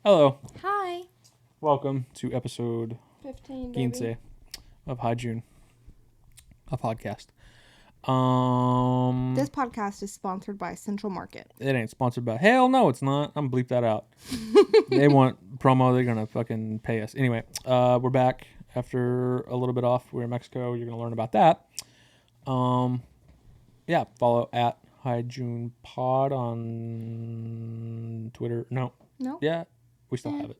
Hello. Hi. Welcome to episode 15, 15 of High June, a podcast. This podcast is sponsored by Central Market. It ain't sponsored by. Hell no, it's not. I'm gonna bleep that out. They want promo. They're gonna fucking pay us. Anyway, we're back after a little bit off. We're in Mexico. You're gonna learn about that. Yeah. Follow at High June Pod on Twitter. No. Yeah. We still have it.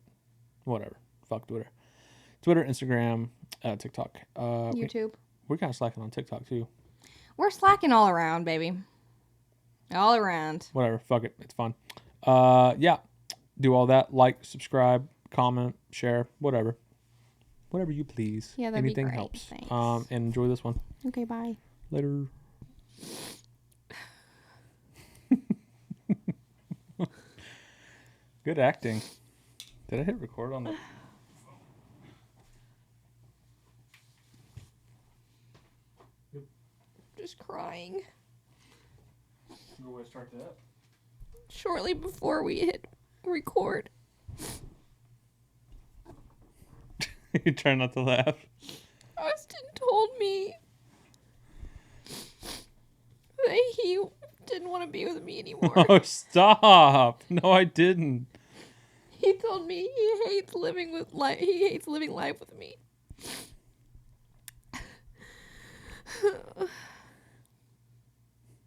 Whatever. Fuck Twitter. Instagram, TikTok. YouTube. We're kind of slacking on TikTok too. We're slacking all around, baby. All around. Whatever. Fuck it. It's fun. Yeah. Do all that. Like, subscribe, comment, share, whatever. Whatever you please. Yeah, that'd Anything be great. helps. Thanks. And enjoy this one. Okay, bye. Later. Good acting. Did I hit record on the... Just crying. Good way to start that. Shortly before we hit record. You try not to laugh. Austin told me that he didn't want to be with me anymore. Oh, stop. No, I didn't. He told me he hates living life with me.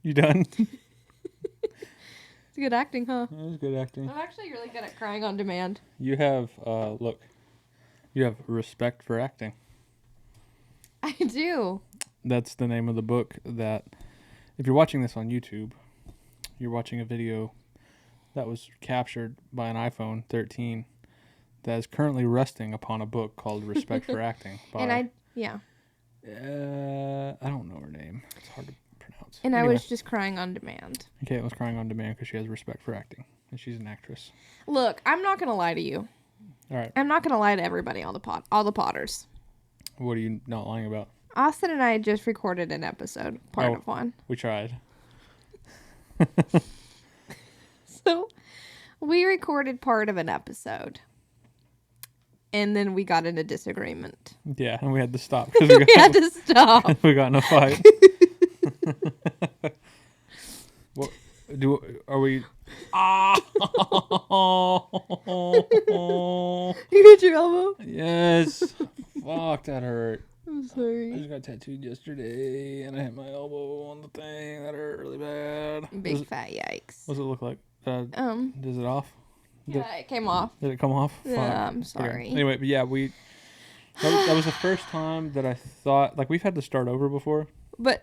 You done? It's good acting, huh? That was good acting. I'm actually really good at crying on demand. You have, look, you have respect for acting. I do. That's the name of the book that, if you're watching this on YouTube, you're watching a video that was captured by an iPhone 13 that is currently resting upon a book called Respect for Acting. By, And I don't know her name. It's hard to pronounce. And Anyway. I was just crying on demand. Okay, I was crying on demand because she has respect for acting. And she's an actress. Look, I'm not going to lie to you. All right. I'm not going to lie to everybody on all the Potters. What are you not lying about? Austin and I just recorded an episode, part of one. We tried. So, we recorded part of an episode. And then we got in a disagreement. Yeah, and we had to stop. We had to stop. We got in a fight. What are we? Ah! You hit your elbow? Yes. Fuck, that hurt. I'm I sorry. just got tattooed yesterday, and I hit my elbow on the thing. That hurt really bad. Big fat yikes. What's it look like? Is it off? Yeah, it came off. Did it come off? Yeah, Fuck. I'm sorry. Okay. Anyway, but yeah, that was the first time that I thought, like, we've had to start over before. But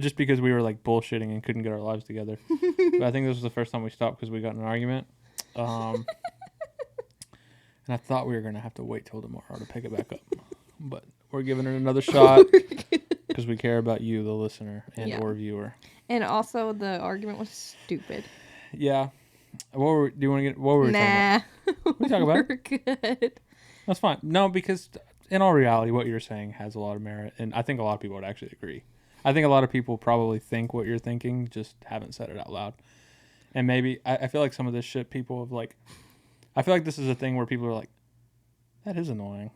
just because we were, like, bullshitting and couldn't get our lives together. But I think this was the first time we stopped because we got in an argument. And I thought we were going to have to wait till tomorrow to pick it back up. But we're giving it another shot because we care about you, the listener or viewer. And also, the argument was stupid. Yeah. What were we talking about? What are you talking about? We're good. That's fine. No, because in all reality, what you're saying has a lot of merit. And I think a lot of people would actually agree. I think a lot of people probably think what you're thinking, just haven't said it out loud. And maybe, I feel like some of this shit people have like, I feel like this is a thing where people are like, that is annoying.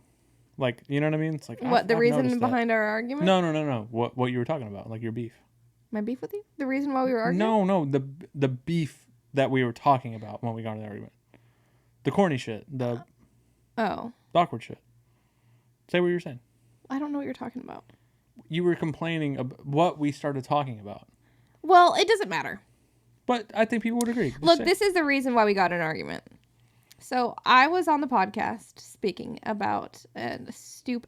Like, you know what I mean? It's like, What, the I've reason noticed behind our argument? No. What you were talking about, like your beef. My beef with you? The reason why we were arguing? No, the beef that we were talking about when we got in the argument. The corny shit. The awkward shit. Say what you're saying. I don't know what you're talking about. You were complaining about what we started talking about. Well, it doesn't matter. But I think people would agree. Look, this is the reason why we got in an argument. So I was on the podcast speaking about I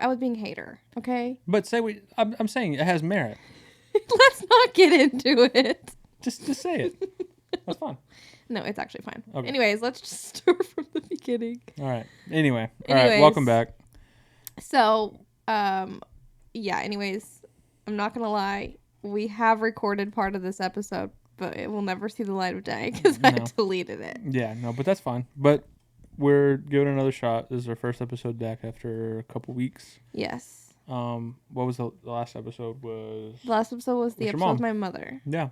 was being a hater, okay? But I'm saying it has merit. Let's not get into it. Just say it. That's fine. No, it's actually fine. Okay. Anyways, let's just start from the beginning. All right. Anyway. All right. Welcome back. So, anyways, I'm not going to lie. We have recorded part of this episode, but it will never see the light of day because I deleted it. Yeah, no, but that's fine. But we're giving it another shot. This is our first episode back after a couple weeks. Yes. What was the last episode? The last episode was the episode with my mother. Yeah.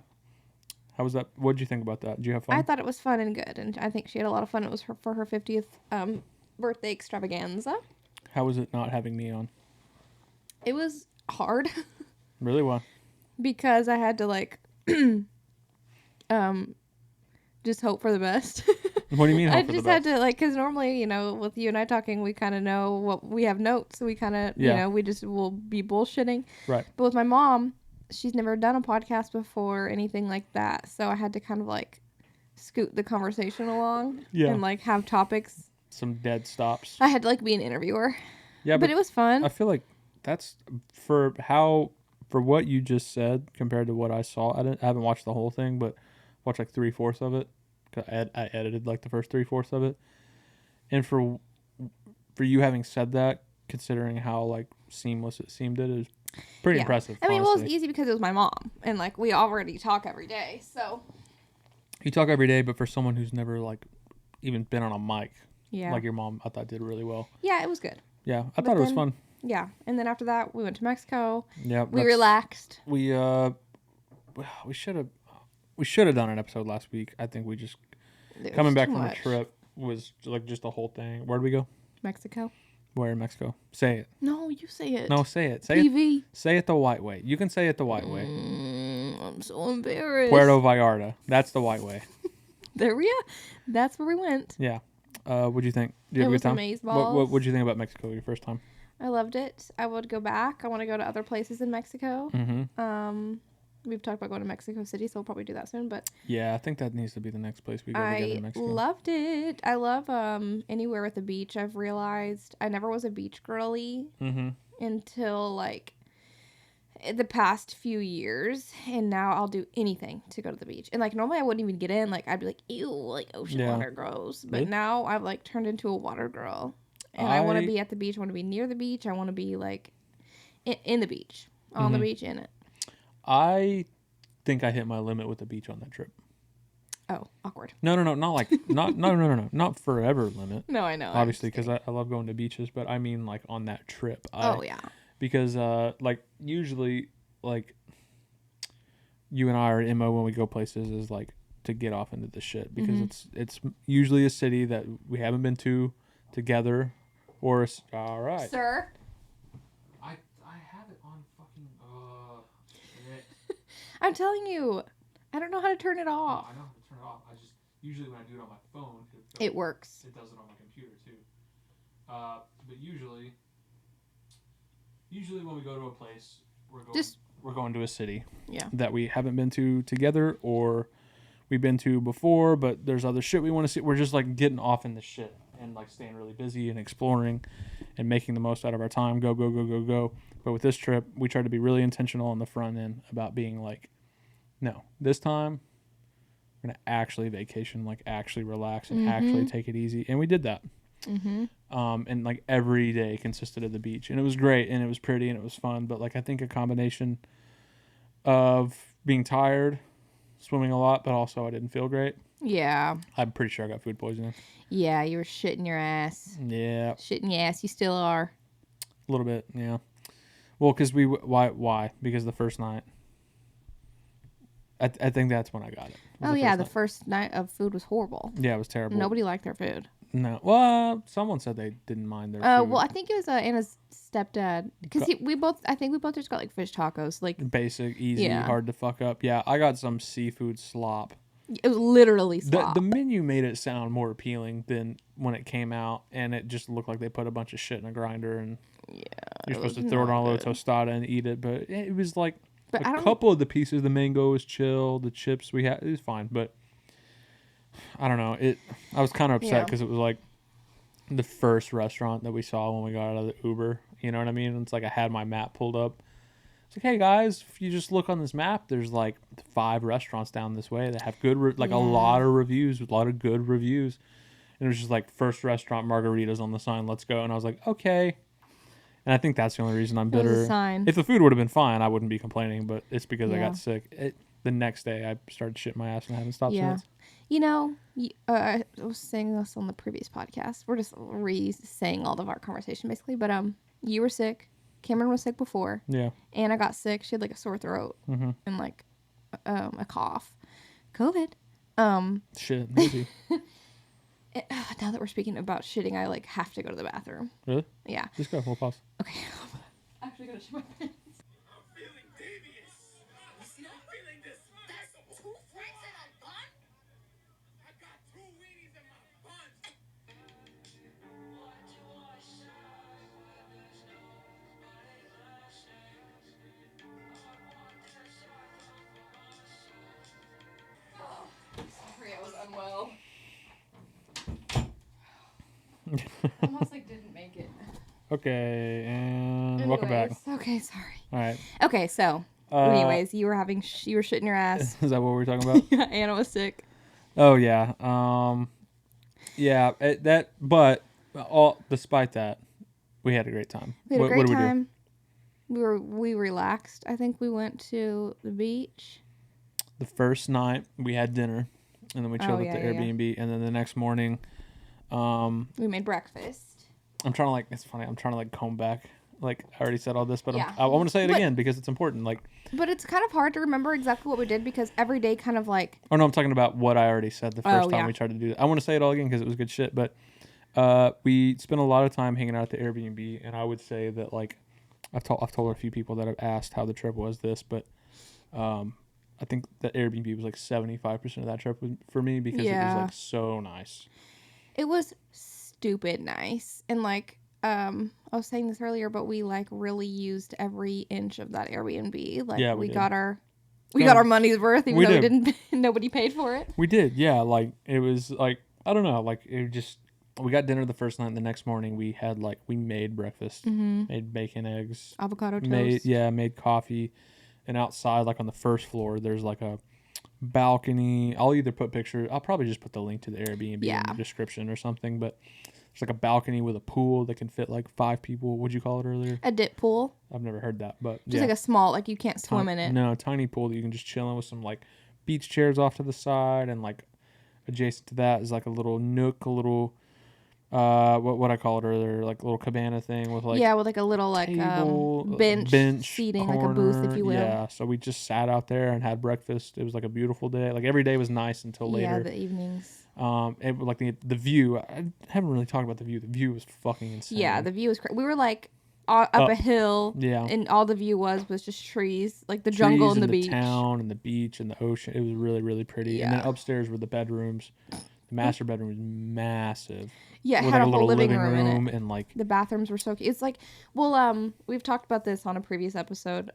How was that? What did you think about that? Did you have fun? I thought it was fun and good, and I think she had a lot of fun. It was for her 50th birthday extravaganza. How was it not having me on? It was hard. Really? Why? Because I had to like just hope for the best. What do you mean hope I for the just best? had to like, because normally, you know, with you and I talking, we kind of know what we have notes, so we kind of, you Yeah. know, we just will be bullshitting. Right. But with my mom, she's never done a podcast before or anything like that, so I had to kind of like scoot the conversation along Yeah. and like have topics. Some dead stops. I had to like be an interviewer. Yeah, but it was fun. I feel like that's for what you just said compared to what I saw. I haven't watched the whole thing, but watched like 3/4 of it. 'Cause I edited like the first 3/4 of it. And for you having said that, considering how like seamless it seemed, it is pretty impressive. I mean, well, it honestly. was easy because it was my mom, and like we already talk every day, so You talk every day, but for someone who's never like even been on a mic, yeah, like your mom, I thought did really well. yeah, it was good. Yeah, I But thought it was then- fun. Yeah, and then after that, we went to Mexico. Yeah, We relaxed. We should have done an episode last week. I think we just It coming was back too from much. a trip was like just the whole thing. Where did we go? Mexico. Where in Mexico? Say it. No, you say it. No, say it. Say it. PV. Say it the white way. You can say it the white way. I'm so embarrassed. Puerto Vallarta. That's the white way. There we are. That's where we went. Yeah. What'd you think? Did you It have a was good time? amazeballs. What'd you think about Mexico your first time? I loved it. I would go back. I want to go to other places in Mexico. Mm-hmm. We've talked about going to Mexico City, so we'll probably do that soon. But Yeah, I think that needs to be the next place we go together I in Mexico. loved it. I love anywhere with a beach. I've realized I never was a beach girly Mm-hmm. until like the past few years, and now I'll do anything to go to the beach. And like normally I wouldn't even get in. Like I'd be like, ew, like ocean Yeah. water gross. But Really? now I've like turned into a water girl, and I want to I- be at the beach. I want to be near the beach. I want to be like in the beach, on the Mhm. beach, in it. I think I hit my limit with the beach on that trip. Oh, awkward. No, not like not forever limit. No, I know. Obviously, because I love going to beaches, but I mean like on that trip. Oh yeah. Because like usually like you and I are MO when we go places is like to get off into the shit because Mm-hmm. it's usually a city that we haven't been to together or all right. Sir. I have it on fucking shit. I'm telling you, I don't know how to turn it off. I know how to turn it off. I just usually when I do it on my phone, It works. It does it on my computer too. But usually when we go to a place, we're going to a city Yeah. that we haven't been to together or we've been to before, but there's other shit we want to see. We're just like getting off in the shit and like staying really busy and exploring and making the most out of our time. Go, go, go, go, go. But with this trip, we tried to be really intentional on the front end about being like, no, this time we're going to actually vacation, like actually relax and actually take it easy. And we did that. Mm-hmm. And like every day consisted of the beach, and it was great and it was pretty and it was fun. But like I think a combination of being tired, swimming a lot, but also I didn't feel great. Yeah. I'm pretty sure I got food poisoning. Yeah, you were shitting your ass. Yeah, Shitting your ass. You still are. a little bit. Yeah. Well, because why? Because the first night, I think that's when I got it. Oh yeah, the first night of food was horrible. Yeah, it was terrible. Nobody liked their food. No. Well, someone said they didn't mind their food. Well, I think it was Anna's stepdad because I think we both just got like fish tacos. Like Basic, easy, Yeah. hard to fuck up. Yeah, I got some seafood slop. it was literally slop. The menu made it sound more appealing than when it came out, and it just looked like they put a bunch of shit in a grinder, and you're supposed to throw it on a little tostada and eat it. But it was like But I a don't- couple of the pieces. The mango was chill. The chips we had, it was fine. But I don't know. I was kind of upset Yeah. because it was like the first restaurant that we saw when we got out of the Uber. You know what I mean? It's like I had my map pulled up. It's like, hey guys, if you just look on this map, there's like 5 restaurants down this way that have good, a lot of reviews, a lot of good reviews. And it was just like first restaurant margaritas on the sign. Let's go. And I was like, okay. And I think that's the only reason I'm It was a bitter. sign. If the food would have been fine, I wouldn't be complaining. But it's because I Yeah. got sick. The next day, I started shitting my ass and I haven't stopped Yeah. since. You know, I was saying this on the previous podcast. We're just saying all of our conversation basically. But you were sick. Cameron was sick before. Yeah. Anna got sick. She had like a sore throat Mm-hmm. and like a cough. COVID. Shit, maybe. Now that we're speaking about shitting, I like have to go to the bathroom. Really? Yeah. Just go. We'll pause. Okay. Actually, gotta shit my pants. I'm feeling devious. I'm feeling despicable. 2 franks in a bun? I got 2 weenies in my bun. Sorry, I was unwell. Almost like didn't make it. Okay, and welcome back. Okay, sorry. All right. Okay, so anyways, you were you were shitting your ass. Is that what we were talking about? Yeah, Anna was sick. Oh yeah. Yeah. But despite that, we had a great time. We had a great what did time. We relaxed. I think we went to the beach. The first night we had dinner, and then we chilled at the Airbnb, and then the next morning, we made breakfast. I'm trying to like. It's funny. I'm trying to like comb back. Like I already said all this, but Yeah. I want to say it again because it's important. Like. But it's kind of hard to remember exactly what we did because every day kind of like. Oh no, I'm talking about what I already said the first time we tried to do that. I want to say it all again because it was good shit. But we spent a lot of time hanging out at the Airbnb, and I would say that like I've told a few people that have asked how the trip was but I think the Airbnb was like 75% of that trip for me because it was like so nice. It was stupid nice, and like I was saying this earlier, but we like really used every inch of that Airbnb. Like we got our money's worth, even though we didn't. Nobody paid for it. We did, yeah. Like it was like I don't know, like it just. We got dinner the first night, and the next morning we had we made breakfast, made bacon, eggs, avocado toast. Made coffee, and outside, like on the first floor, there's like a balcony. I'll either put pictures. I'll probably just put the link to the Airbnb in the description or something. But it's like a balcony with a pool that can fit like 5 people. What'd you call it earlier? A dip pool. I've never heard that, but just like a small, like you can't swim in it. No, tiny pool that you can just chill in with some like beach chairs off to the side, and like adjacent to that is like a little nook, a little. What I call it earlier, like a little cabana thing with like with like a little like table, bench seating, corner, like a booth, if you will. Yeah, so we just sat out there and had breakfast. It was like a beautiful day. Like every day was nice until later. Yeah, the evenings. And like the view. I haven't really talked about the view. The view was fucking insane. Yeah, the view was crazy. We were like up a hill. Yeah, and all the view was just trees, like the jungle and the beach, town and the beach and the ocean. It was really really pretty. Yeah. And then upstairs were the bedrooms. The master bedroom was massive. Yeah, it had a whole living room in it. And like the bathrooms were so cute. It's like, we've talked about this on a previous episode.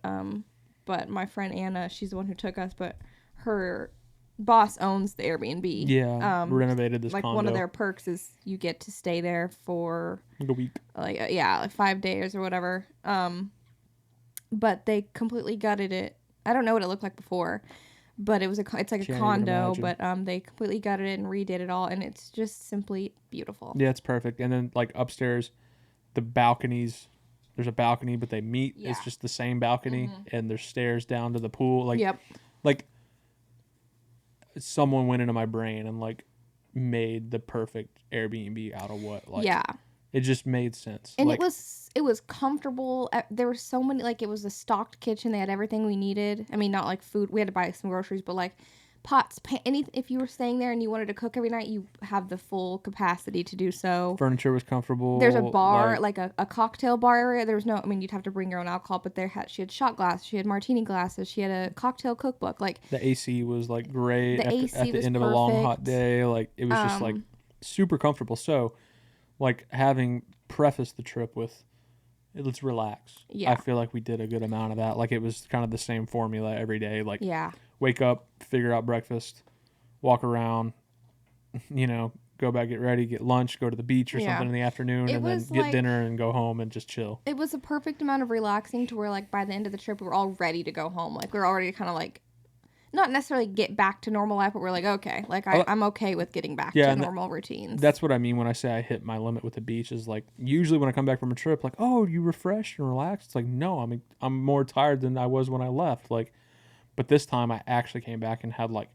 But my friend Anna, she's the one who took us, but her boss owns the Airbnb. Yeah, renovated this condo. One of their perks is you get to stay there for like a week. Like 5 days or whatever. But they completely gutted it. I don't know what it looked like before. But it's like a condo, but they completely gutted it and redid it all, and it's just simply beautiful. Yeah, it's perfect. And then like upstairs, the balconies, there's a balcony, but they meet. Yeah. It's just the same balcony, and there's stairs down to the pool. Like, like someone went into my brain and like made the perfect Airbnb out of what? Like, yeah, it just made sense. And like, it was comfortable. There were so many, like, it was a stocked kitchen. They had everything we needed. I mean, not like food. We had to buy some groceries, but like pots, if you were staying there and you wanted to cook every night, you have the full capacity to do so. Furniture was comfortable. There's a bar, like a cocktail bar area. There was no, I mean, you'd have to bring your own alcohol, but she had shot glass, she had martini glasses, she had a cocktail cookbook. Like the AC was like great at the end of perfect. A long hot day. Like it was just like super comfortable. So like having prefaced the trip with, let's relax. Yeah. I feel like we did a good amount of that. Like it was kind of the same formula every day. Like wake up, figure out breakfast, walk around, go back, get ready, get lunch, go to the beach or something in the afternoon, and then get dinner and go home and just chill. It was a perfect amount of relaxing to where like by the end of the trip we were all ready to go home. Like we were already kind of like not necessarily get back to normal life, but we're like, okay, like I'm okay with getting back to normal routines. That's what I mean when I say I hit my limit with the beach. Is like usually when I come back from a trip, like, oh, you refreshed and relaxed. It's like, no, I'm more tired than I was when I left. Like, but this time I actually came back and had like,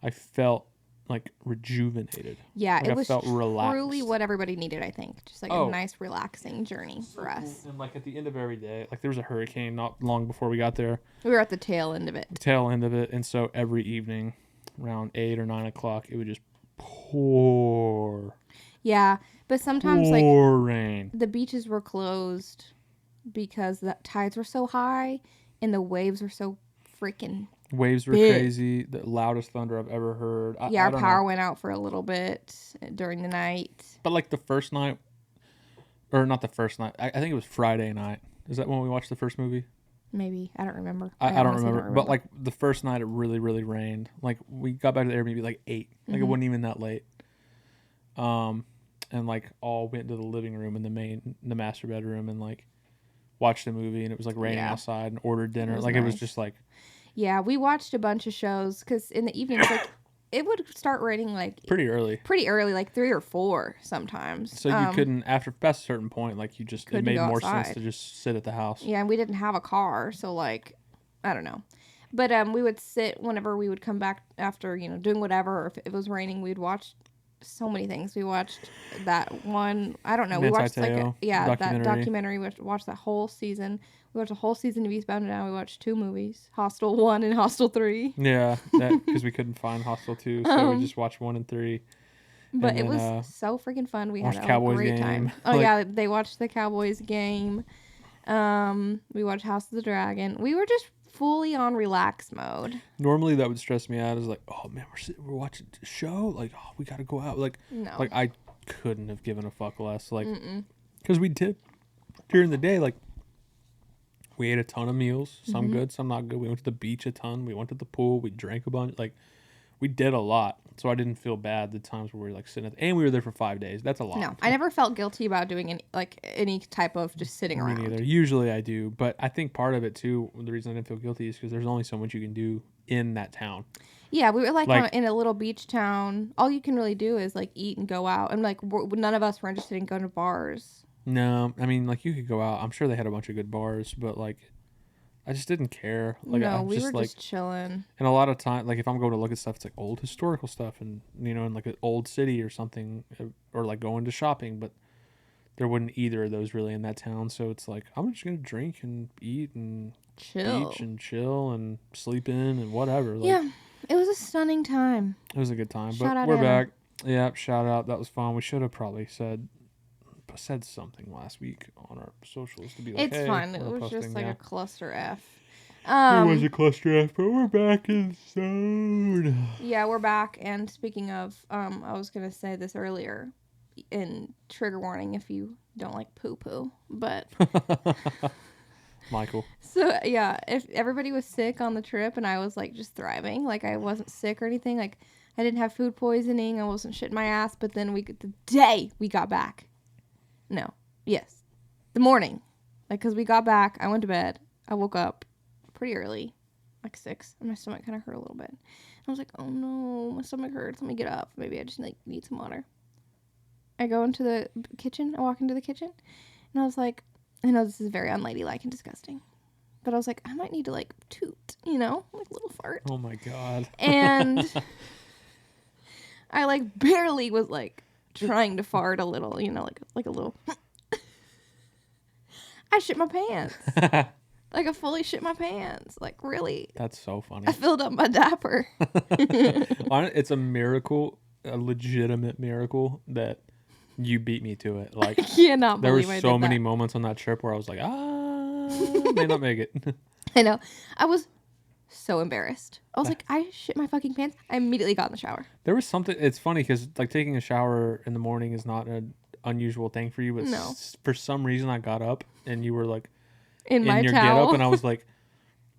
I felt like rejuvenated. Yeah, like it was felt relaxed. Truly what everybody needed, I think. Just like a nice relaxing journey for us. And like at the end of every day, like there was a hurricane not long before we got there. We were at the tail end of it. And so every evening around 8 or 9 o'clock, it would just pour. Yeah, but sometimes pour rain. the beaches were closed because the tides were so high and the waves were so freaking Waves were big. Crazy. The loudest thunder I've ever heard. Our power went out for a little bit during the night. But like the first night, or not the first night, I think it was Friday night. Is that when we watched the first movie? Maybe. I don't remember. I don't remember. But like the first night, it really, really rained. Like we got back to the Airbnb like 8. Like it wasn't even that late. And like all went to the living room and the master bedroom and like watched a movie, and it was like raining outside, and ordered dinner. It was just like. Yeah, we watched a bunch of shows because in the evenings, like it would start raining like pretty early, like 3 or 4 sometimes. So you couldn't, after past a certain point, like it made more sense to just sit at the house. Yeah, and we didn't have a car, so like, I don't know. But we would sit whenever we would come back after, doing whatever, or if it was raining, we'd watch so many things. We watched that one, I don't know, we watched that documentary. We watched that whole season. We watched a whole season of Eastbound and Down. We watched 2 movies, Hostel 1 and Hostel 3. Yeah, because we couldn't find Hostel 2, so we just watched 1 and 3. But it was so freaking fun. We had a great time. Oh, yeah, they watched the Cowboys game. We watched House of the Dragon. We were just fully on relax mode. Normally that would stress me out. Is like, oh man, we're watching a show. Like, oh, we gotta go out. Like, no. Like I couldn't have given a fuck less. Like, because we did during the day. Like, we ate a ton of meals. Some good, some not good. We went to the beach a ton. We went to the pool. We drank a bunch. Like, we did a lot. So I didn't feel bad the times where we were like sitting and we were there for 5 days. That's a lot. No, I never felt guilty about doing any type of just sitting around. Me neither. Usually I do, but I think part of it too, the reason I didn't feel guilty is because there's only so much you can do in that town. Yeah, we were in a little beach town. All you can really do is like eat and go out, and like none of us were interested in going to bars. No, I mean like you could go out. I'm sure they had a bunch of good bars, but like I just didn't care. Like, no, we were just chilling. And a lot of time, like if I'm going to look at stuff, it's like old historical stuff, and in like an old city or something, or like going to shopping. But there wasn't either of those really in that town, so it's like I'm just gonna drink and eat and chill, beach and chill and sleep in and whatever. Like, yeah, it was a stunning time. It was a good time. Shout but out we're Anna. back. Yeah, shout out. That was fun. We should have probably said something last week on our socials to be like, it's fun. It was just like a cluster F. It was a cluster F, but we're back in zone. Yeah, we're back. And speaking of, I was gonna say this earlier, in trigger warning if you don't like poo poo, but Michael. So yeah, if everybody was sick on the trip and I was like just thriving, like I wasn't sick or anything, like I didn't have food poisoning, I wasn't shitting my ass, but then the day we got back. The morning. Like, because we got back, I went to bed, I woke up pretty early, like 6, and my stomach kind of hurt a little bit. I was like, oh no, my stomach hurts, let me get up. Maybe I just need some water. I go into the kitchen, I walk into the kitchen, and I was like, I know this is very unladylike and disgusting, but I was like, I might need to like toot, like a little fart. Oh my God. And I like barely was like trying to fart a little, like a little. I shit my pants. Like I fully shit my pants. Like really. That's so funny. I filled up my diaper. It's a miracle, a legitimate miracle that you beat me to it. Like I cannot believe there were so many moments on that trip where I was like, may not make it. I know. I was so embarrassed. I was like, I shit my fucking pants. I immediately got in the shower. There was something. It's funny because like taking a shower in the morning is not an unusual thing for you, but no. For some reason I got up and you were like in my your towel. Get up, and I was like,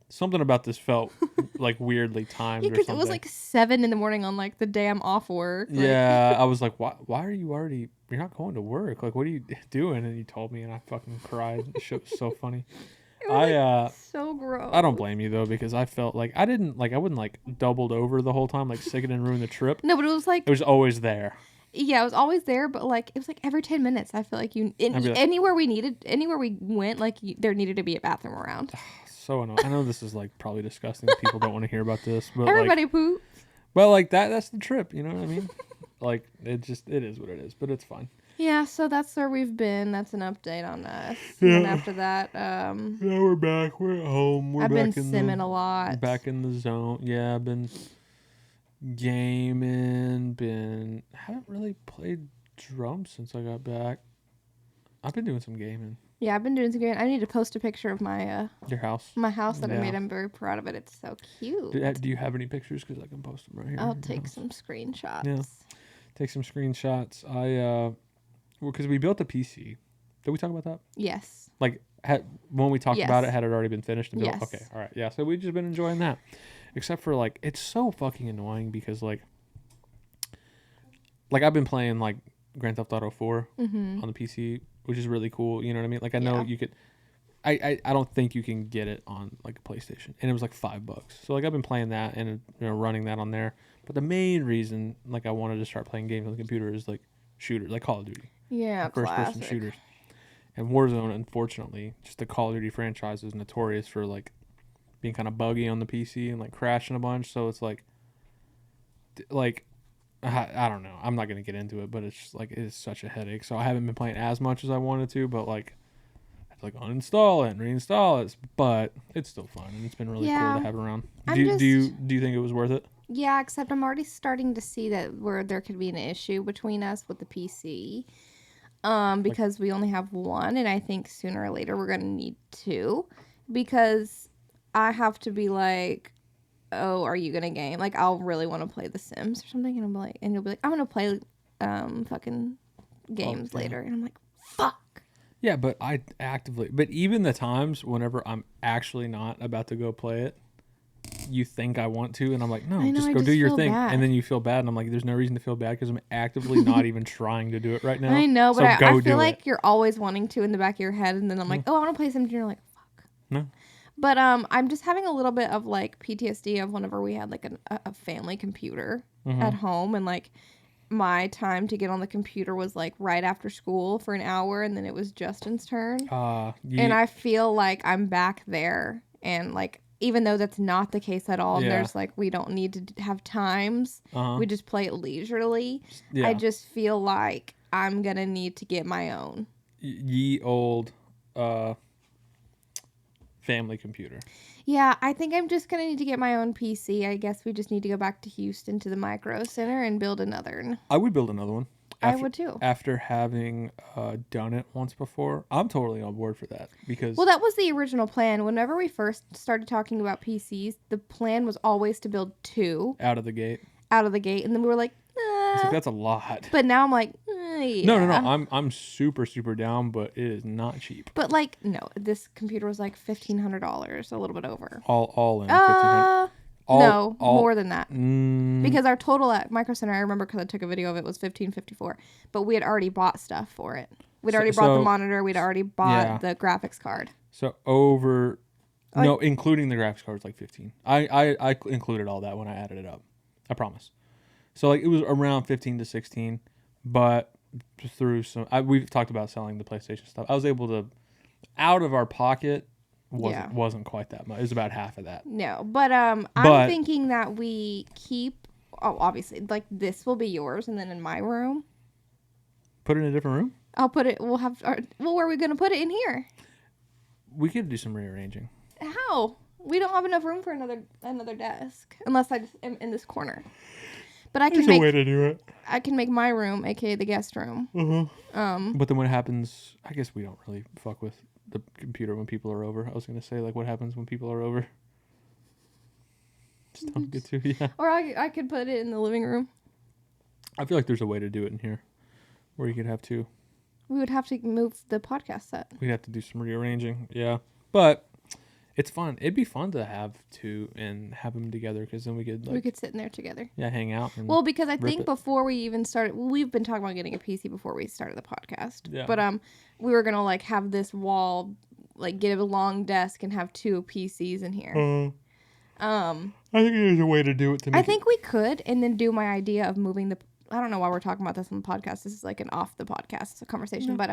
something about this felt like weirdly timed. Yeah, because it was like 7 in the morning on like the day I'm off work. Yeah, I was like, why are you already? You're not going to work. Like, what are you doing? And you told me, and I fucking cried. The shit was so funny. It was so gross. I don't blame you though, because I felt like I wasn't like doubled over the whole time, like sick it and ruin the trip. No, but it was like it was always there. Yeah, it was always there, but like it was like every 10 minutes. I feel like anywhere we went, like there needed to be a bathroom around. So annoying. I know this is like probably disgusting. People don't want to hear about this, but everybody poops. Well, like that's the trip. You know what I mean? Like it is what it is, but it's fine. Yeah, so that's where we've been. That's an update on us. Yeah. And after that, yeah, we're back. We're at home. I've been simming a lot. Back in the zone. Yeah, I've been Gaming, haven't really played drums since I got back. I've been doing some gaming. Yeah, I've been doing some gaming. I need to post a picture of my Your house? my house that I Yeah. made. I'm very proud of it. It's so cute. Do you have any pictures? Because I can post them right here. I'll take some screenshots. Yeah. Take some screenshots. Because we built a PC. Did we talk about that? Yes. Like, when we talked about it, Yes. had it already been finished and built? Yes. Okay, all right. Yeah, so we've just been enjoying that. Except for, like, it's so fucking annoying because, like I've been playing, like, Grand Theft Auto 4 on the PC, which is really cool. You know what I mean? Like, I know you could... I don't think you can get it on, like, a PlayStation. And it was, like, $5. So, like, I've been playing that and, running that on there. But the main reason, like, I wanted to start playing games on the computer is, like, shooters, like Call of Duty. Yeah, First-person shooters. And Warzone, unfortunately, just the Call of Duty franchise is notorious for, like, being kind of buggy on the PC and, like, crashing a bunch. So it's, like, I don't know. I'm not going to get into it, but it's just, like, it's such a headache. So I haven't been playing as much as I wanted to, but, like, I have to, like, uninstall it and reinstall it. But it's still fun, and it's been really cool to have around. Do you think it was worth it? Yeah, except I'm already starting to see that where there could be an issue between us with the PC. Because we only have one, and I think sooner or later we're going to need two. Because I have to be like, oh, are you going to game? Like, I'll really want to play The Sims or something, and you'll be like, I'm going to play fucking games later. And I'm like, fuck. Yeah, but but even the times whenever I'm actually not about to go play it, you think I want to, and I'm like, no, just go do your thing. Bad. And then you feel bad, and I'm like, there's no reason to feel bad because I'm actively not even trying to do it right now. I know, but I feel like you're always wanting to in the back of your head, and then I'm like, oh, I want to play something, and you're like, fuck. No. But I'm just having a little bit of, like, PTSD of whenever we had, like, a family computer at home, and, like, my time to get on the computer was, like, right after school for an hour, and then it was Justin's turn. And I feel like I'm back there, and, like, even though that's not the case at all, there's, like, we don't need to have times. We just play it leisurely. Yeah. I just feel like I'm going to need to get my own. Ye old family computer. Yeah, I think I'm just going to need to get my own PC. I guess we just need to go back to Houston to the Micro Center and build another. I would build another one. I would too. After having done it once before, I'm totally on board for that because... Well, that was the original plan. Whenever we first started talking about PCs, the plan was always to build two. Out of the gate. And then we were like, like, that's a lot. But now I'm like, yeah. No. I'm super, super down, but it is not cheap. But, like, no, this computer was like $1,500, a little bit over. All in $1,500. More than that. Because our total at Micro Center, I remember because I took a video of it, was $1,554. But we had already bought stuff for it. We'd already bought the monitor. We'd already bought the graphics card. So including the graphics card, was like $15. I included all that when I added it up. I promise. So, like, it was around 15 to 16, but through we've talked about selling the PlayStation stuff. I was able to, out of our pocket, wasn't quite that much. It was about half of that. No, but I'm thinking that we keep. Oh, obviously, like, this will be yours, and then in my room, put it in a different room. I'll put it. We'll have. Where are we going to put it in here? We could do some rearranging. How? We don't have enough room for another desk unless I just am in this corner. But I can There's a way to do it. I can make my room, aka the guest room. But then what happens? I guess we don't really fuck with the computer when people are over. I was gonna say, like, what happens when people are over? Just don't get to, yeah. Or I could put it in the living room. I feel like there's a way to do it in here, where you could have two. We would have to move the podcast set. We'd have to do some rearranging, yeah. But it's fun. It'd be fun to have two and have them together because then we could sit in there together. Yeah, hang out. Well, because I think before we even started, we've been talking about getting a PC before we started the podcast. Yeah. But we were gonna, like, have this wall, like, get a long desk and have two PCs in here. I think there's a way to do it. I think we could, and then do my idea of moving the. I don't know why we're talking about this on the podcast. This is like an off the podcast conversation, but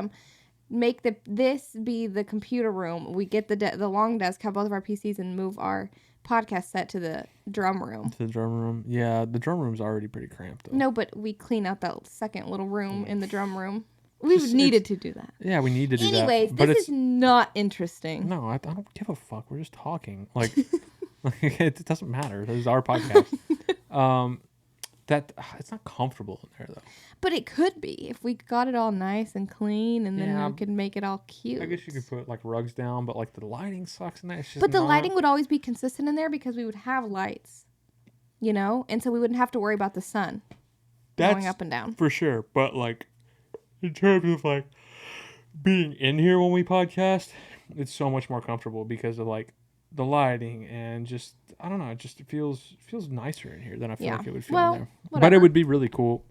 make this be the computer room. We get the long desk, have both of our PCs, and move our podcast set to the drum room. To the drum room, yeah. The drum room's already pretty cramped, though. No, but we clean out that second little room in the drum room. We've needed to do that. Yeah, we need to do that. Anyways, this is not interesting. No, I don't give a fuck. We're just talking. Like, it doesn't matter. This is our podcast. that it's not comfortable in there though. But it could be if we got it all nice and clean, and then Yeah. we could make it all cute. I guess you could put like rugs down, but like the lighting sucks in there. It's just But the not... lighting would always be consistent in there because we would have lights, you know, and so we wouldn't have to worry about the sun going up and down. For sure. But like in terms of like being in here when we podcast, it's so much more comfortable because of like the lighting and just I don't know, it just feels nicer in here than I feel like it would feel in there. Whatever. But it would be really cool.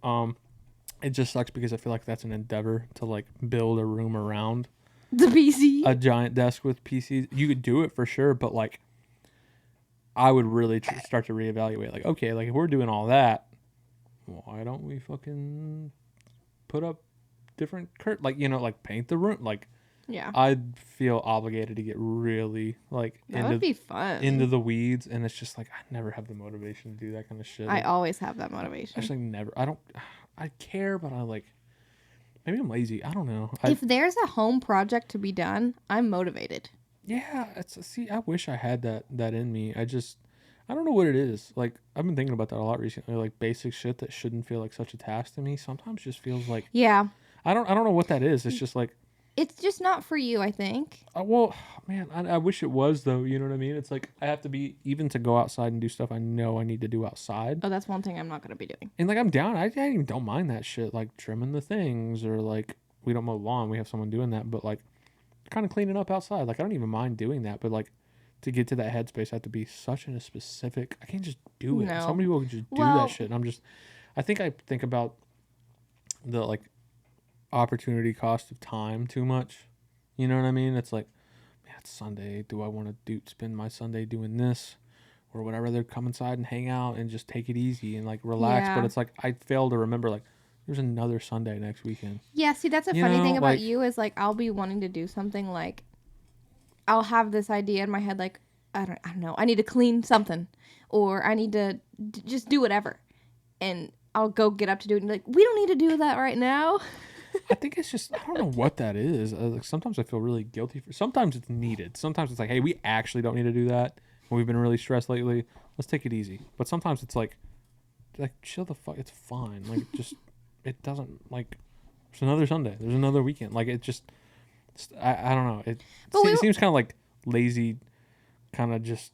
It just sucks because I feel like that's an endeavor to like build a room around the PC. a giant desk with PCs. You could do it for sure, but like I would really start to reevaluate. Like, okay, like if we're doing all that, why don't we fucking put up different like you know, like paint the room? Like, yeah, I'd feel obligated to get really like that would be fun into the weeds, and it's just like I never have the motivation to do that kind of shit. I always have that motivation. Actually, never. I care, but I like. Maybe I'm lazy. I don't know. If there's a home project to be done, I'm motivated. Yeah, see, I wish I had that in me. I don't know what it is. Like I've been thinking about that a lot recently. Like basic shit that shouldn't feel like such a task to me sometimes just feels like. Yeah. I don't know what that is. It's just like. It's just not for you, I think. Well, man, I wish it was though. You know what I mean? It's like I have to be even to go outside and do stuff I know I need to do outside. Oh, that's one thing I'm not going to be doing. And like I'm down. I even don't mind that shit. Like trimming the things or like we don't mow lawn. We have someone doing that. But like kind of cleaning up outside. Like I don't even mind doing that. But like to get to that headspace, I have to be such in a specific. I can't just do it. No. Some people can just do that shit. And I think about the like opportunity cost of time too much. You know what I mean? It's like, man, it's Sunday. Do I want to spend my Sunday doing this? Or would I rather come inside and hang out and just take it easy and like relax? Yeah. But it's like I fail to remember like there's another Sunday next weekend. Yeah, see, that's a funny thing about you is like I'll be wanting to do something like I'll have this idea in my head like I don't know, I need to clean something or I need to just do whatever. And I'll go get up to do it and be like, we don't need to do that right now. I think it's just I don't know what that is. Like sometimes I feel really guilty for. Sometimes it's needed. Sometimes it's like, hey, we actually don't need to do that. We've been really stressed lately. Let's take it easy. But sometimes it's like chill the fuck. It's fine. Like just it doesn't like. There's another Sunday. There's another weekend. Like it just. I don't know. It seems kind of like lazy. Kind of just.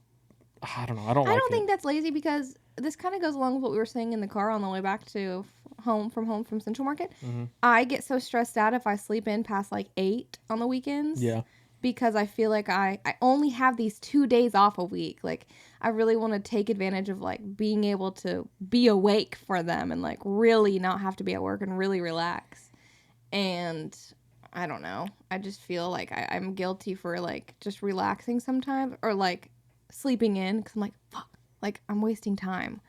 I don't know. I don't think that's lazy because this kind of goes along with what we were saying in the car on the way back to home from Central Market. Mm-hmm. I get so stressed out if I sleep in past like 8 on the weekends. Yeah. Because I feel like I only have these 2 days off a week. Like I really want to take advantage of like being able to be awake for them and like really not have to be at work and really relax. And I don't know. I just feel like I'm guilty for like just relaxing sometimes or like sleeping in because I'm like, fuck, like I'm wasting time.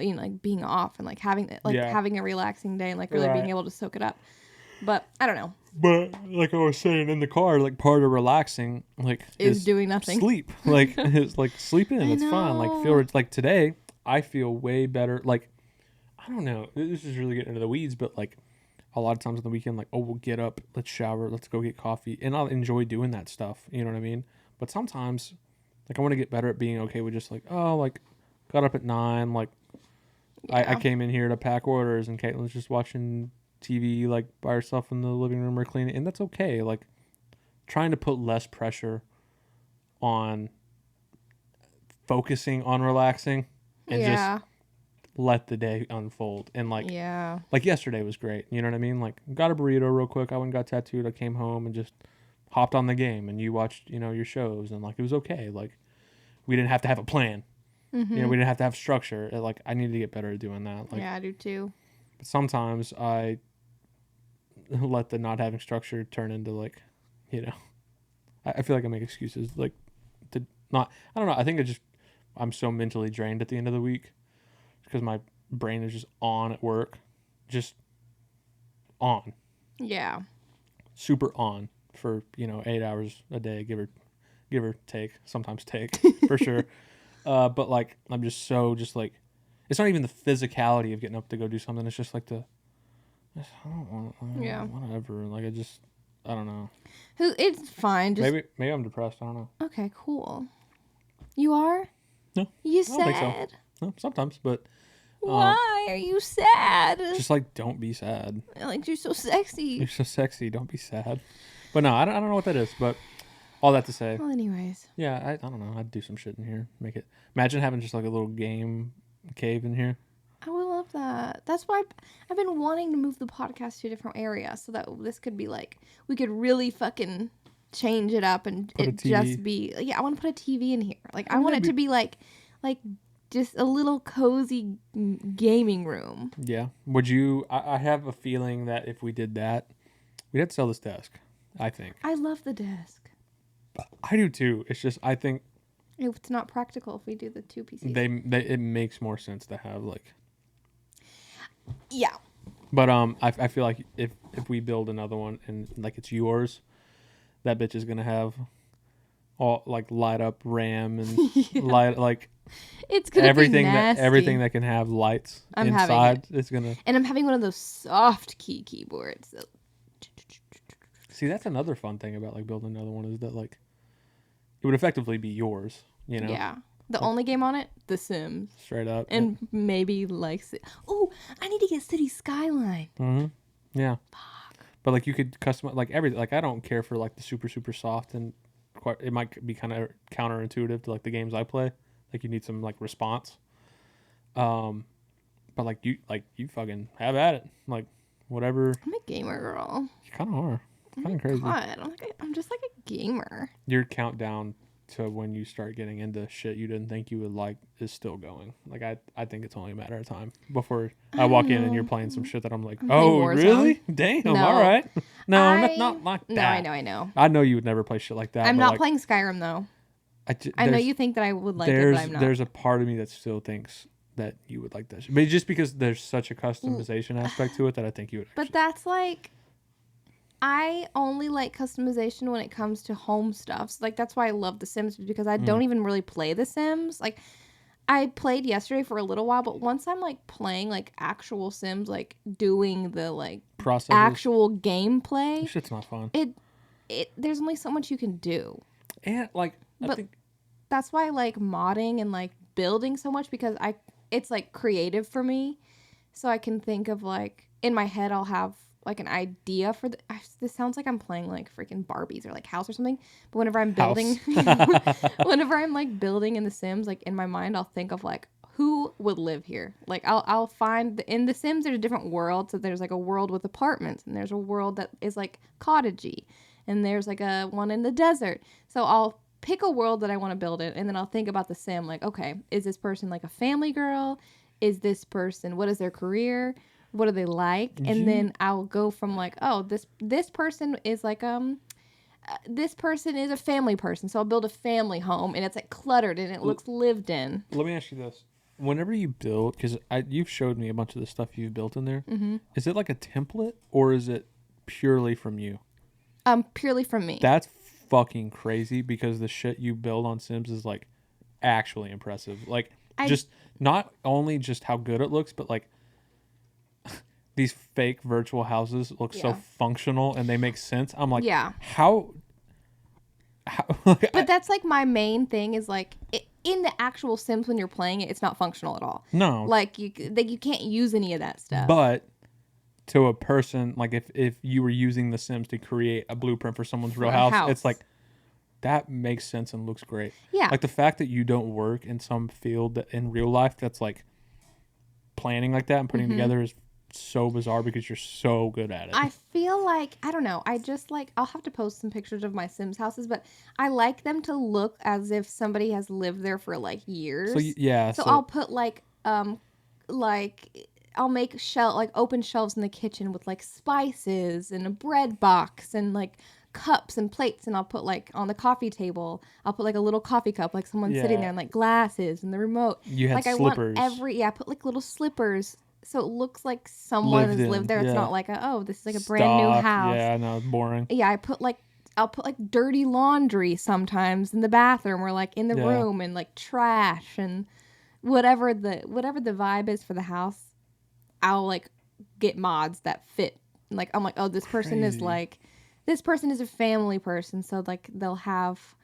You know, like being off and like having a relaxing day and like really being able to soak it up. But I don't know. But like I was saying in the car, like part of relaxing like is doing nothing. Sleep. Like it's like sleep in. It's fine. Like feel like today I feel way better. Like I don't know. This is really getting into the weeds, but like a lot of times on the weekend, like, oh, we'll get up, let's shower, let's go get coffee. And I'll enjoy doing that stuff. You know what I mean? But sometimes like I want to get better at being okay with just like, oh, like got up at 9, like I came in here to pack orders and Caitlin's just watching TV like by herself in the living room or cleaning, and that's okay. Like trying to put less pressure on focusing on relaxing and just let the day unfold. And like yesterday was great. You know what I mean? Like got a burrito real quick. I went and got tattooed. I came home and just hopped on the game and you watched, you know, your shows and like it was okay. Like we didn't have to have a plan. Mm-hmm. You know, we didn't have to have structure. Like I need to get better at doing that. Like, yeah, I do too. But sometimes I let the not having structure turn into like, you know, I feel like I make excuses like to not. I don't know. I think I'm so mentally drained at the end of the week because my brain is just on at work, just on. Yeah. Super on for 8 hours a day, give or take. Sometimes take for sure. But like I'm just like it's not even the physicality of getting up to go do something. It's just like I don't want whatever. Like I don't know. It's fine. Just maybe I'm depressed. I don't know. Okay, cool. You are? No. You I don't think sad? so. No, sometimes, but Why are you sad? Just like, don't be sad. Like, you're so sexy. You're so sexy. Don't be sad. But no, I don't know what that is. But all that to say, Well, anyways. yeah, I don't know. I'd do some shit in here. Make it. Imagine having just like a little game cave in here. I would love that. That's why I've been wanting to move the podcast to a different area so that this could be like, we could really fucking change it up and it just be, I want to put a TV in here. Like, I want it to be like just a little cozy gaming room. Yeah. Would you, I have a feeling that if we did that, we'd have to sell this desk, I think. I love the desk. I do too. It's just, I think. It's not practical if we do the 2 PCs. It makes more sense to have like. Yeah. But I feel like if we build another one and like it's yours, that bitch is gonna have all like light up RAM and light like it's gonna everything be nasty. everything that can have lights inside. It's gonna. And I'm having one of those soft keyboards. So. See, that's another fun thing about like building another one is that like it would effectively be yours. You know. Yeah. The only game on it, The Sims. Straight up. And maybe like, oh, I need to get City Skyline. Mm-hmm. Yeah. Fuck. But like you could customize like everything. Like I don't care for like the super soft and quite. It might be kind of counterintuitive to like the games I play. Like you need some like response. But like you fucking have at it. Like whatever. I'm a gamer girl. You kind of are. Kind of crazy. God, I'm just like a gamer. Your countdown to when you start getting into shit you didn't think you would like is still going. Like I think it's only a matter of time before I walk in and you're playing some shit that I'm like, oh really? Damn, no. all right. No, not like that. No, I know. I know you would never play shit like that. I'm not like, playing Skyrim though. I know you think that I would like it, but I'm not. There's a part of me that still thinks that you would like that shit. But just because there's such a customization aspect to it that I think you would. But that's like, I only like customization when it comes to home stuff. So like that's why I love The Sims, because I don't even really play The Sims. Like I played yesterday for a little while, but once I'm like playing like actual Sims, like doing the like processes, actual gameplay, shit's not fun. It there's only so much you can do. And like I think that's why I like modding and like building so much, because it's like creative for me. So I can think of like in my head I'll have like an idea for this sounds like I'm playing like freaking Barbies or like House or something, but whenever I'm building whenever I'm like building in The Sims, like in my mind I'll think of like who would live here. Like I'll find in The Sims there's a different world. So there's like a world with apartments, and there's a world that is like cottagey, and there's like a one in the desert. So I'll pick a world that I want to build it, and then I'll think about the Sim like, okay, is this person like a family girl? Is this person, what is their career? What do they like? And then I'll go from like, oh, this person is like this person is a family person, so I'll build a family home, and it's like cluttered and it looks lived in. Let me ask you this: whenever you build, because you've showed me a bunch of the stuff you've built in there, is it like a template or is it purely from you? Purely from me. That's fucking crazy, because the shit you build on Sims is like actually impressive. Like just not only just how good it looks, but like. These fake virtual houses look so functional and they make sense. I'm like, how but that's like my main thing is like in the actual Sims when you're playing it, it's not functional at all. No, like you can't use any of that stuff. But to a person, like if you were using the Sims to create a blueprint for someone's real house, it's like that makes sense and looks great. Yeah, like the fact that you don't work in some field that in real life that's like planning like that and putting together is so bizarre, because you're so good at it. I feel like, I don't know, I just like, I'll have to post some pictures of my Sims houses, but I like them to look as if somebody has lived there for like years. So yeah, so I'll put like I'll make open shelves in the kitchen with like spices and a bread box and like cups and plates, and I'll put like on the coffee table I'll put like a little coffee cup, like someone sitting there, and like glasses and the remote. You had like slippers. I want I put like little slippers. So it looks like someone has lived there. It's not like this is like a brand new house. Yeah, no, it's boring. Yeah, I'll put like dirty laundry sometimes in the bathroom or like in the room, and like trash and whatever the vibe is for the house. I'll like get mods that fit. Like I'm like, oh, this person is a family person, so like they'll have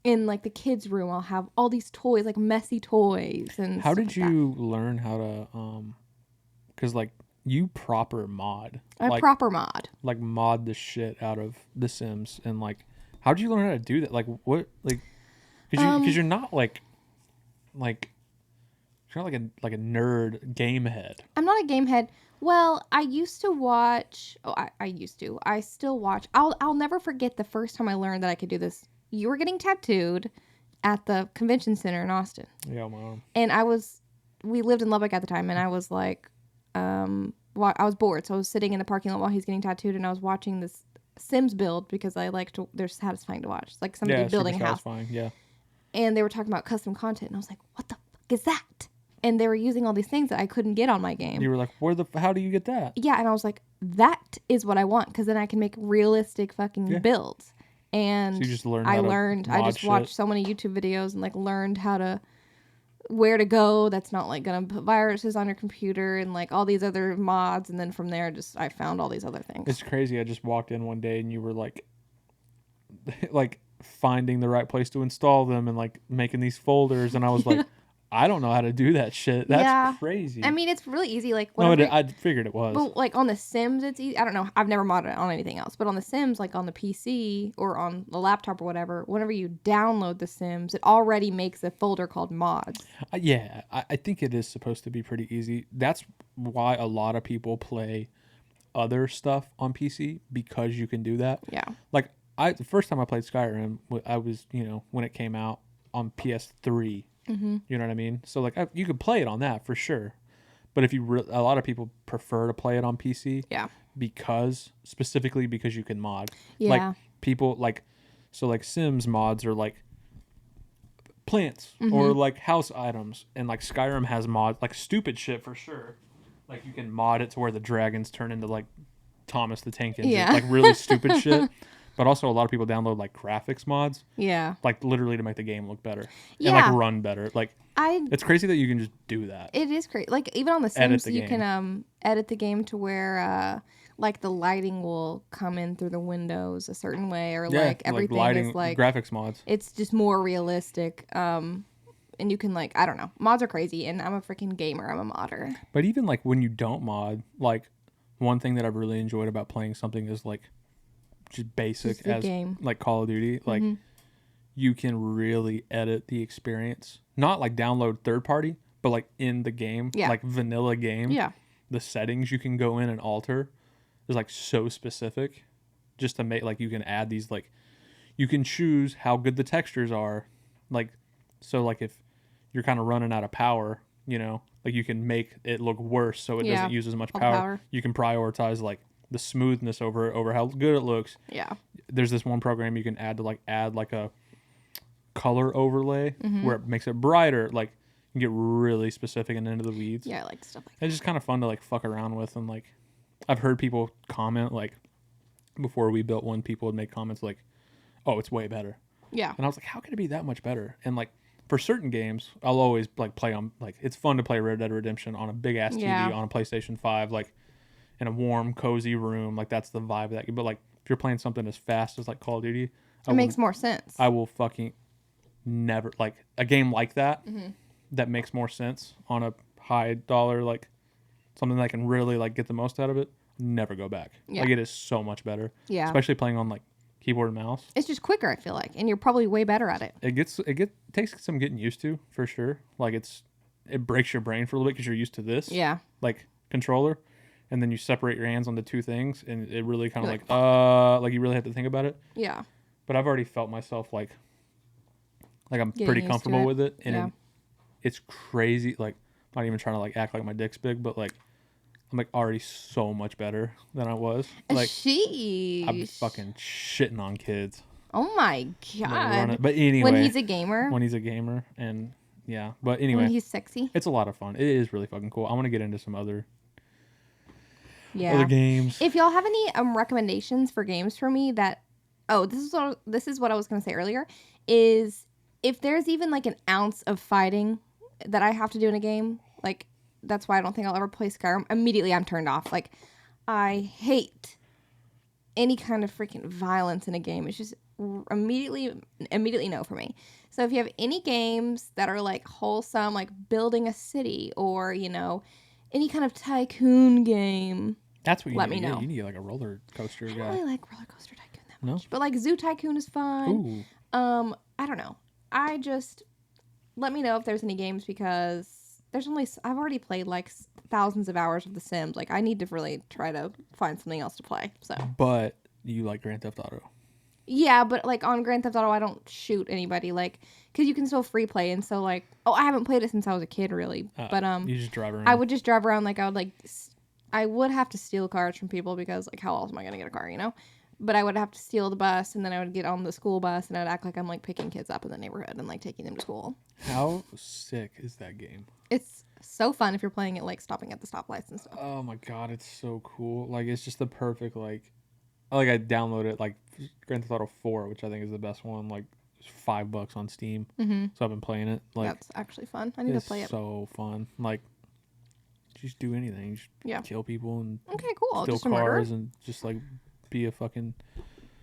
in like the kids' room, I'll have all these toys, like messy toys and. How stuff did like that. you learn how to because like you proper mod A proper mod. like mod the shit out of The Sims, and like how did you learn how to do that? Like what, like because you're not like you're not like a nerd game head. I'm not a game head. Well, I used to watch. Oh, I used to. I still watch. I'll never forget the first time I learned that I could do this. You were getting tattooed at the convention center in Austin, Yeah, my arm. and we lived in Lubbock at the time, and I was like, I was bored, so I was sitting in the parking lot while he's getting tattooed, and I was watching this Sims build because I like to. They're satisfying to watch, like somebody Yeah, building super a house. satisfying. Yeah. And they were talking about custom content, and I was like, what the fuck is that? And they were using all these things that I couldn't get on my game. You were like, how do you get that? Yeah, and I was like, that is what I want, because then I can make realistic fucking builds. And So you just learned. I just watched so many YouTube videos and like learned where to go that's not like gonna put viruses on your computer and like all these other mods, and then from there I found all these other things. It's crazy. I just walked in one day and you were like like finding the right place to install them and like making these folders, and I was like, I don't know how to do that shit. That's crazy. I mean, it's really easy. Like, I figured it was. But like on The Sims, it's easy. I don't know. I've never modded it on anything else. But on The Sims, like on the PC or on the laptop or whatever, whenever you download The Sims, it already makes a folder called mods. Yeah, I think it is supposed to be pretty easy. That's why a lot of people play other stuff on PC, because you can do that. Yeah. Like the first time I played Skyrim, I was, when it came out on PS3. Mm-hmm. You know what I mean? So like you could play it on that for sure, but if you a lot of people prefer to play it on PC. Yeah. Specifically because you can mod. Yeah. Like people like Sims mods are like plants or like house items, and like Skyrim has mods like stupid shit for sure. Like you can mod it to where the dragons turn into like Thomas the Tank Engine, like really stupid shit. But also a lot of people download like graphics mods. Yeah. Like literally to make the game look better. Yeah. And like run better. Like it's crazy that you can just do that. It is crazy. Like even on The Sims, you can edit the game to where like the lighting will come in through the windows a certain way, or like everything lighting, is like graphics mods. It's just more realistic. And you can like, I don't know. Mods are crazy, and I'm a freaking gamer. I'm a modder. But even like when you don't mod, like one thing that I've really enjoyed about playing something is like just basic as game. Like Call of Duty, like you can really edit the experience. Not like download third party, but like in the game, like vanilla game. Yeah. The settings you can go in and alter is like so specific, just to make like you can add these, like you can choose how good the textures are, like so like if you're kind of running out of power, like you can make it look worse so it doesn't use as much power. You can prioritize like the smoothness over how good it looks. Yeah. There's this one program you can add like a color overlay where it makes it brighter. Like you can get really specific and into the weeds. Yeah, I like stuff like that. It's just kind of fun to like fuck around with, and like I've heard people comment like before we built one, people would make comments like, "Oh, it's way better." Yeah. And I was like, "How could it be that much better?" And like for certain games, I'll always like play on like it's fun to play Red Dead Redemption on a big ass TV on a PlayStation 5, like in a warm, cozy room. Like that's the vibe of that. But like if you're playing something as fast as like Call of Duty, it makes more sense. I will fucking never like a game like that that makes more sense on a high dollar, like something that I can really like get the most out of it. Never go back. Yeah. Like it is so much better. Yeah. Especially playing on like keyboard and mouse. It's just quicker, I feel like, and you're probably way better at it. It takes some getting used to for sure. Like it breaks your brain for a little bit because you're used to this. Yeah. Like controller. And then you separate your hands onto two things, and it really kind of like you really have to think about it. Yeah. But I've already felt myself like I'm pretty comfortable with it, and it's crazy. Like I'm not even trying to like act like my dick's big, but like I'm like already so much better than I was. Like sheesh. I'm fucking shitting on kids. Oh my god. But anyway, when he's a gamer, and yeah. But anyway, when he's sexy, it's a lot of fun. It is really fucking cool. I want to get into some other games. If y'all have any recommendations for games for me that this is what I was going to say earlier, is if there's even like an ounce of fighting that I have to do in a game, like that's why I don't think I'll ever play Skyrim. Immediately I'm turned off. Like I hate any kind of freaking violence in a game. It's just immediately no for me. So if you have any games that are like wholesome, like building a city or, you know, any kind of tycoon game, that's what you let need. me know. You need like a roller coaster guy. I don't really like Roller Coaster Tycoon that No? much. But like Zoo Tycoon is fun. Ooh. I don't know. I just let me know if there's any games because there's only I've already played like thousands of hours of The Sims. Like I need to really try to find something else to play. So. But you like Grand Theft Auto. Yeah, but like on Grand Theft Auto, I don't shoot anybody, like, because you can still free play, and so like, I haven't played it since I was a kid, really. But you just drive around. I would just drive around, like I would have to steal cars from people because like, how else am I gonna get a car, you know? But I would have to steal the bus, and then I would get on the school bus, and I'd act like I'm like picking kids up in the neighborhood and like taking them to school. How sick is that game? It's so fun if you're playing it like stopping at the stoplights and stuff. Oh my god, it's so cool! Like it's just the perfect I downloaded like Grand Theft Auto 4, which I think is the best one. Like it's $5 on Steam, so I've been playing it. Like that's actually fun. I need to play it. It's so fun. Like just do anything. Just kill people and okay, cool. steal Just cars and just like be a fucking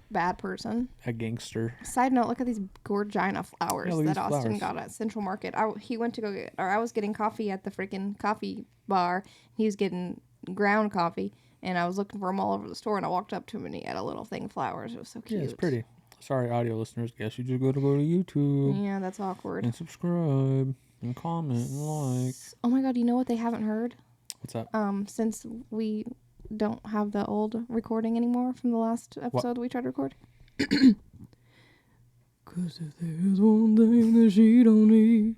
bad person. A gangster. Side note, look at these gorgina flowers that Austin flowers. got at Central Market. He went to go get, or I was getting coffee at the freaking coffee bar. He was getting ground coffee, and I was looking for him all over the store, and I walked up to him, and he had a little thing of flowers. It was so cute. Yeah, it's pretty. Sorry, audio listeners. Guess you just gotta go to YouTube. Yeah, that's awkward. And subscribe and comment and like. Oh my god, you know what they haven't heard? What's up? Since we don't have the old recording anymore from the last episode we tried to record. 'Cause if there's one thing that she don't need,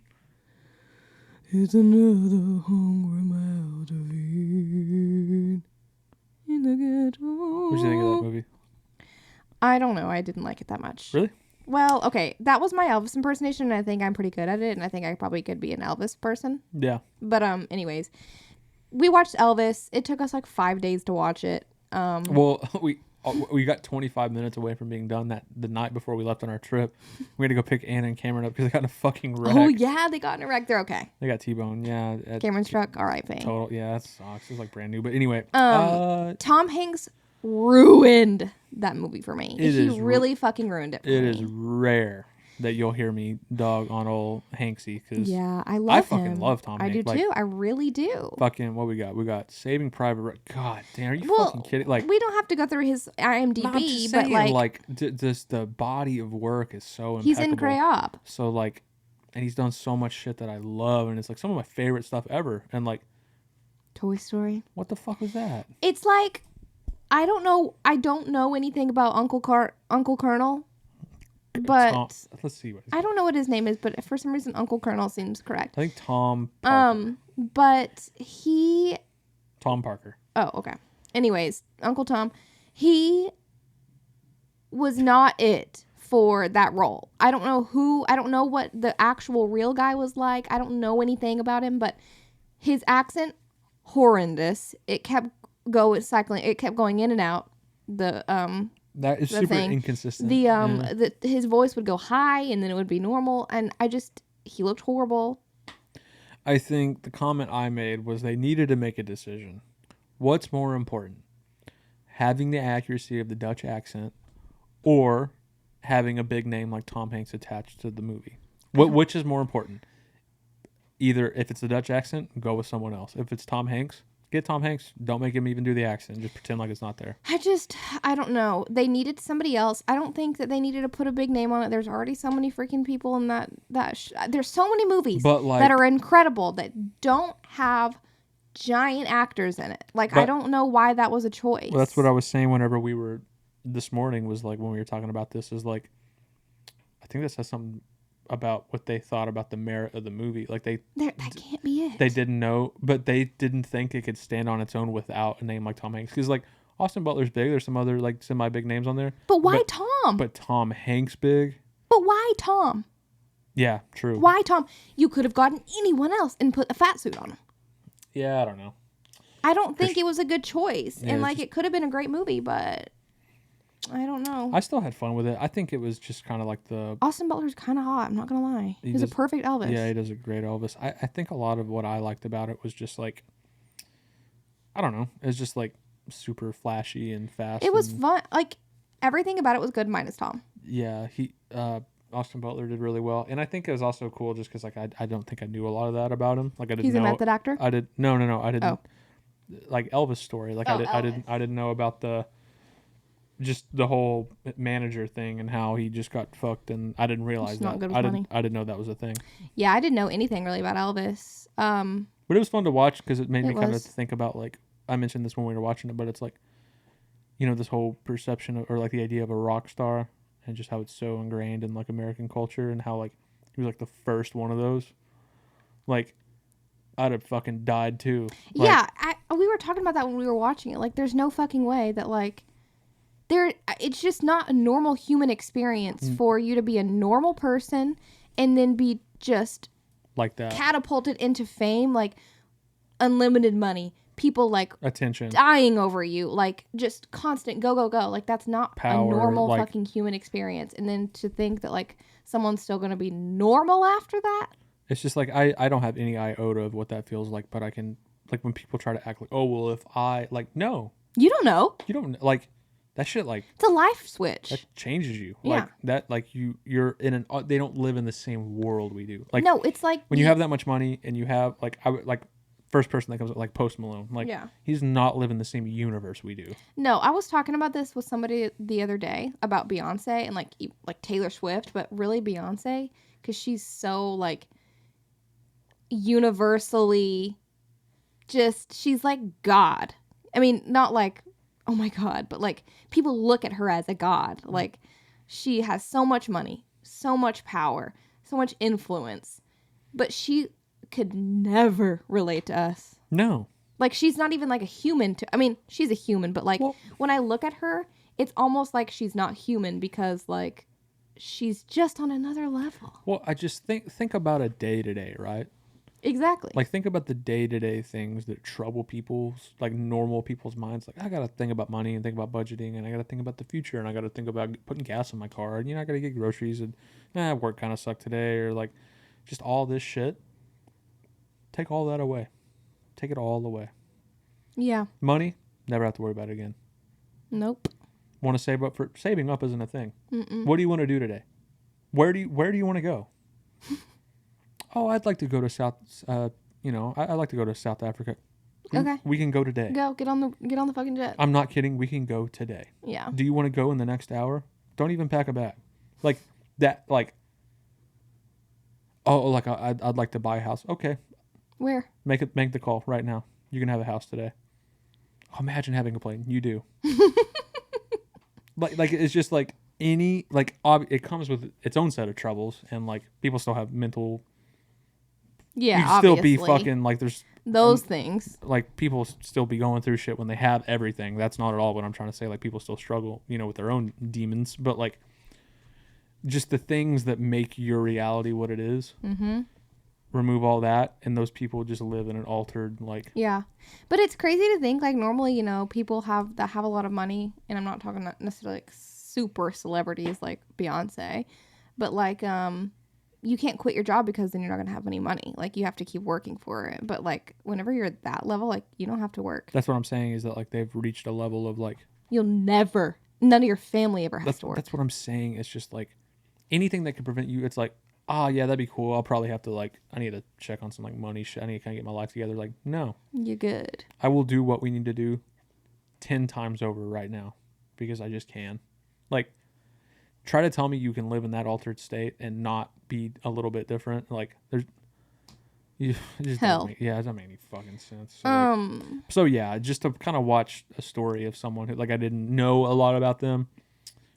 it's another hungry mouth to feed. In the ghetto. What did you think of that movie? I don't know. I didn't like it that much. Really? Well, okay. That was my Elvis impersonation, and I think I'm pretty good at it, and I think I probably could be an Elvis person. Yeah. But anyways, we watched Elvis. It took us like 5 days to watch it. Well, we got 25 minutes away from being done the night before we left on our trip. We had to go pick Anna and Cameron up because they got in a fucking wreck. Oh yeah, they got in a wreck. They're okay. They got T-boned. Yeah. Cameron's truck. All right, Total. Yeah, that sucks. It's like brand new. But anyway, Tom Hanks ruined that movie for me. He really fucking ruined it for me. It is rare that you'll hear me dog on old Hanksy because I fucking love Tom Hanks. I do too. I really do. Fucking what we got? We got Saving Private Ryan. God damn, are you fucking kidding? Like we don't have to go through his IMDb, but like just the body of work is so impeccable. He's in Crayop. So like, and he's done so much shit that I love, and it's like some of my favorite stuff ever. And like, Toy Story. What the fuck was that? It's like I don't know anything about Uncle Colonel. But let's see what I don't know what his name is, but for some reason Uncle Colonel seems correct. I think Tom Parker. But Tom Parker. Oh, okay. Anyways, Uncle Tom, he was not it for that role. I don't know what the actual real guy was like. I don't know anything about him, but his accent horrendous. It kept going in and out. That is super inconsistent. His voice would go high and then it would be normal, and he looked horrible. I think the comment I made was they needed to make a decision. What's more important? Having the accuracy of the Dutch accent or having a big name like Tom Hanks attached to the movie? Which is more important? Either if it's the Dutch accent, go with someone else. If it's Tom Hanks, get Tom Hanks. Don't make him even do the accent. Just pretend like it's not there. I don't know. They needed somebody else. I don't think that they needed to put a big name on it. There's already so many freaking people in there's so many movies that are incredible that don't have giant actors in it. I don't know why that was a choice. Well, that's what I was saying whenever we were this morning was like when we were talking about this is like, I think that says something about what they thought about the merit of the movie. Like that can't be it. They didn't know, but they didn't think it could stand on its own without a name like Tom Hanks. Because like Austin Butler's big. There's some other like semi-big names on there. But why Tom? But Tom Hanks big. But why Tom? Yeah, true. Why Tom? You could have gotten anyone else and put a fat suit on him. Yeah, I don't know. I don't think it was a good choice. Yeah, and it could have been a great movie, but I don't know. I still had fun with it. I think it was just kind of like the... Austin Butler's kind of hot. I'm not going to lie. He's a perfect Elvis. Yeah, he does a great Elvis. I think a lot of what I liked about it was just like... I don't know. It's just like super flashy and fast. It was and, fun. Like everything about it was good, minus Tom. Yeah, Austin Butler did really well, and I think it was also cool just because like I don't think I knew a lot of that about him. Like I didn't He's know. a method actor. I did no I didn't. Oh. Like Elvis' story. Like Oh, I Elvis. didn't know about just the whole manager thing and how he just got fucked, and I didn't realize Just that. not good with money. I didn't know that was a thing. Yeah, I didn't know anything really about Elvis. But it was fun to watch because it made me kind of was. think about, like, I mentioned this when we were watching it, but it's like, you know, this whole perception of, or like the idea of a rock star and just how it's so ingrained in like American culture, and how like he was like the first one of those. Like, I'd have fucking died too. Like, Yeah, we were talking about that when we were watching it. Like, there's no fucking way that like it's just not a normal human experience for you to be a normal person and then be just like that. catapulted into fame, like unlimited money, people like Attention. dying over you, like just constant go go go. Like that's not Power, a normal like, fucking human experience. And then to think that like someone's still gonna be normal after that. It's just like I don't have any iota of what that feels like, but I can, like, when people try to act like, oh well, if I, like, no, You don't know. you don't, like, that shit, like, It's a life switch. that changes you. Yeah. Like that, like you're in an, they don't live in the same world we do. Like, No, it's like when you have that much money and you have, like, like first person that comes up, like Post Malone, like, Yeah. he's not living the same universe we do. No, I was talking about this with somebody the other day about Beyonce and like Taylor Swift, but really Beyonce, because she's so like universally just, she's like God. I mean, not like, oh my God, but like people look at her as a God. Like she has so much money, so much power, so much influence, but she could never relate to us. No. Like she's not even like a human I mean, she's a human, but like Well, when I look at her, it's almost like she's not human because like she's just on another level. well, I just think about a day to day, right? Exactly. Like, think about the day-to-day things that trouble people's, like, normal people's minds. Like, I got to think about money and think about budgeting, and I got to think about the future, and I got to think about putting gas in my car, and, you know, I got to get groceries, and, work kind of sucked today, or, like, just all this shit. Take all that away. Take it all away. Yeah. Money, never have to worry about it again. Nope. Want to save up for, saving up isn't a thing. Mm-mm. What do you want to do today? Where do you want to go? Oh, I'd like to go to I'd like to go to South Africa. Okay. We can go today. Go get on the fucking jet. I'm not kidding. We can go today. Yeah. Do you want to go in the next hour? Don't even pack a bag. Like that. Like, oh, like I'd like to buy a house. Okay, Where? make the call right now. You can have a house today. Oh, imagine having a plane. You do. like it's just like any, like, it comes with its own set of troubles, and like people still have mental. Yeah. You'd still be obviously. fucking, like, there's those things. like people still be going through shit when they have everything. That's not at all what I'm trying to say. Like, people still struggle, you know, with their own demons, but like just the things that make your reality what it is. Mm-hmm. Remove all that, and those people just live in an altered, like. Yeah, but it's crazy to think like normally, you know, people have a lot of money, and I'm not talking necessarily like super celebrities like Beyonce, but like you can't quit your job because then you're not gonna have any money. Like you have to keep working for it. But like whenever you're at that level, like you don't have to work. That's what I'm saying, is that like they've reached a level of like. None of your family ever has to work. That's what I'm saying. It's just like anything that could prevent you. It's like, oh yeah, that'd be cool. I'll probably have to, like, I need to check on some like money shit. I need to kind of get my life together. Like, no, You're good. I will do what we need to do 10 times over right now because I just can. Like, try to tell me you can live in that altered state and not be a little bit different. Like, it just Hell. it doesn't make any fucking sense. So, so yeah, just to kind of watch a story of someone who, like, I didn't know a lot about them,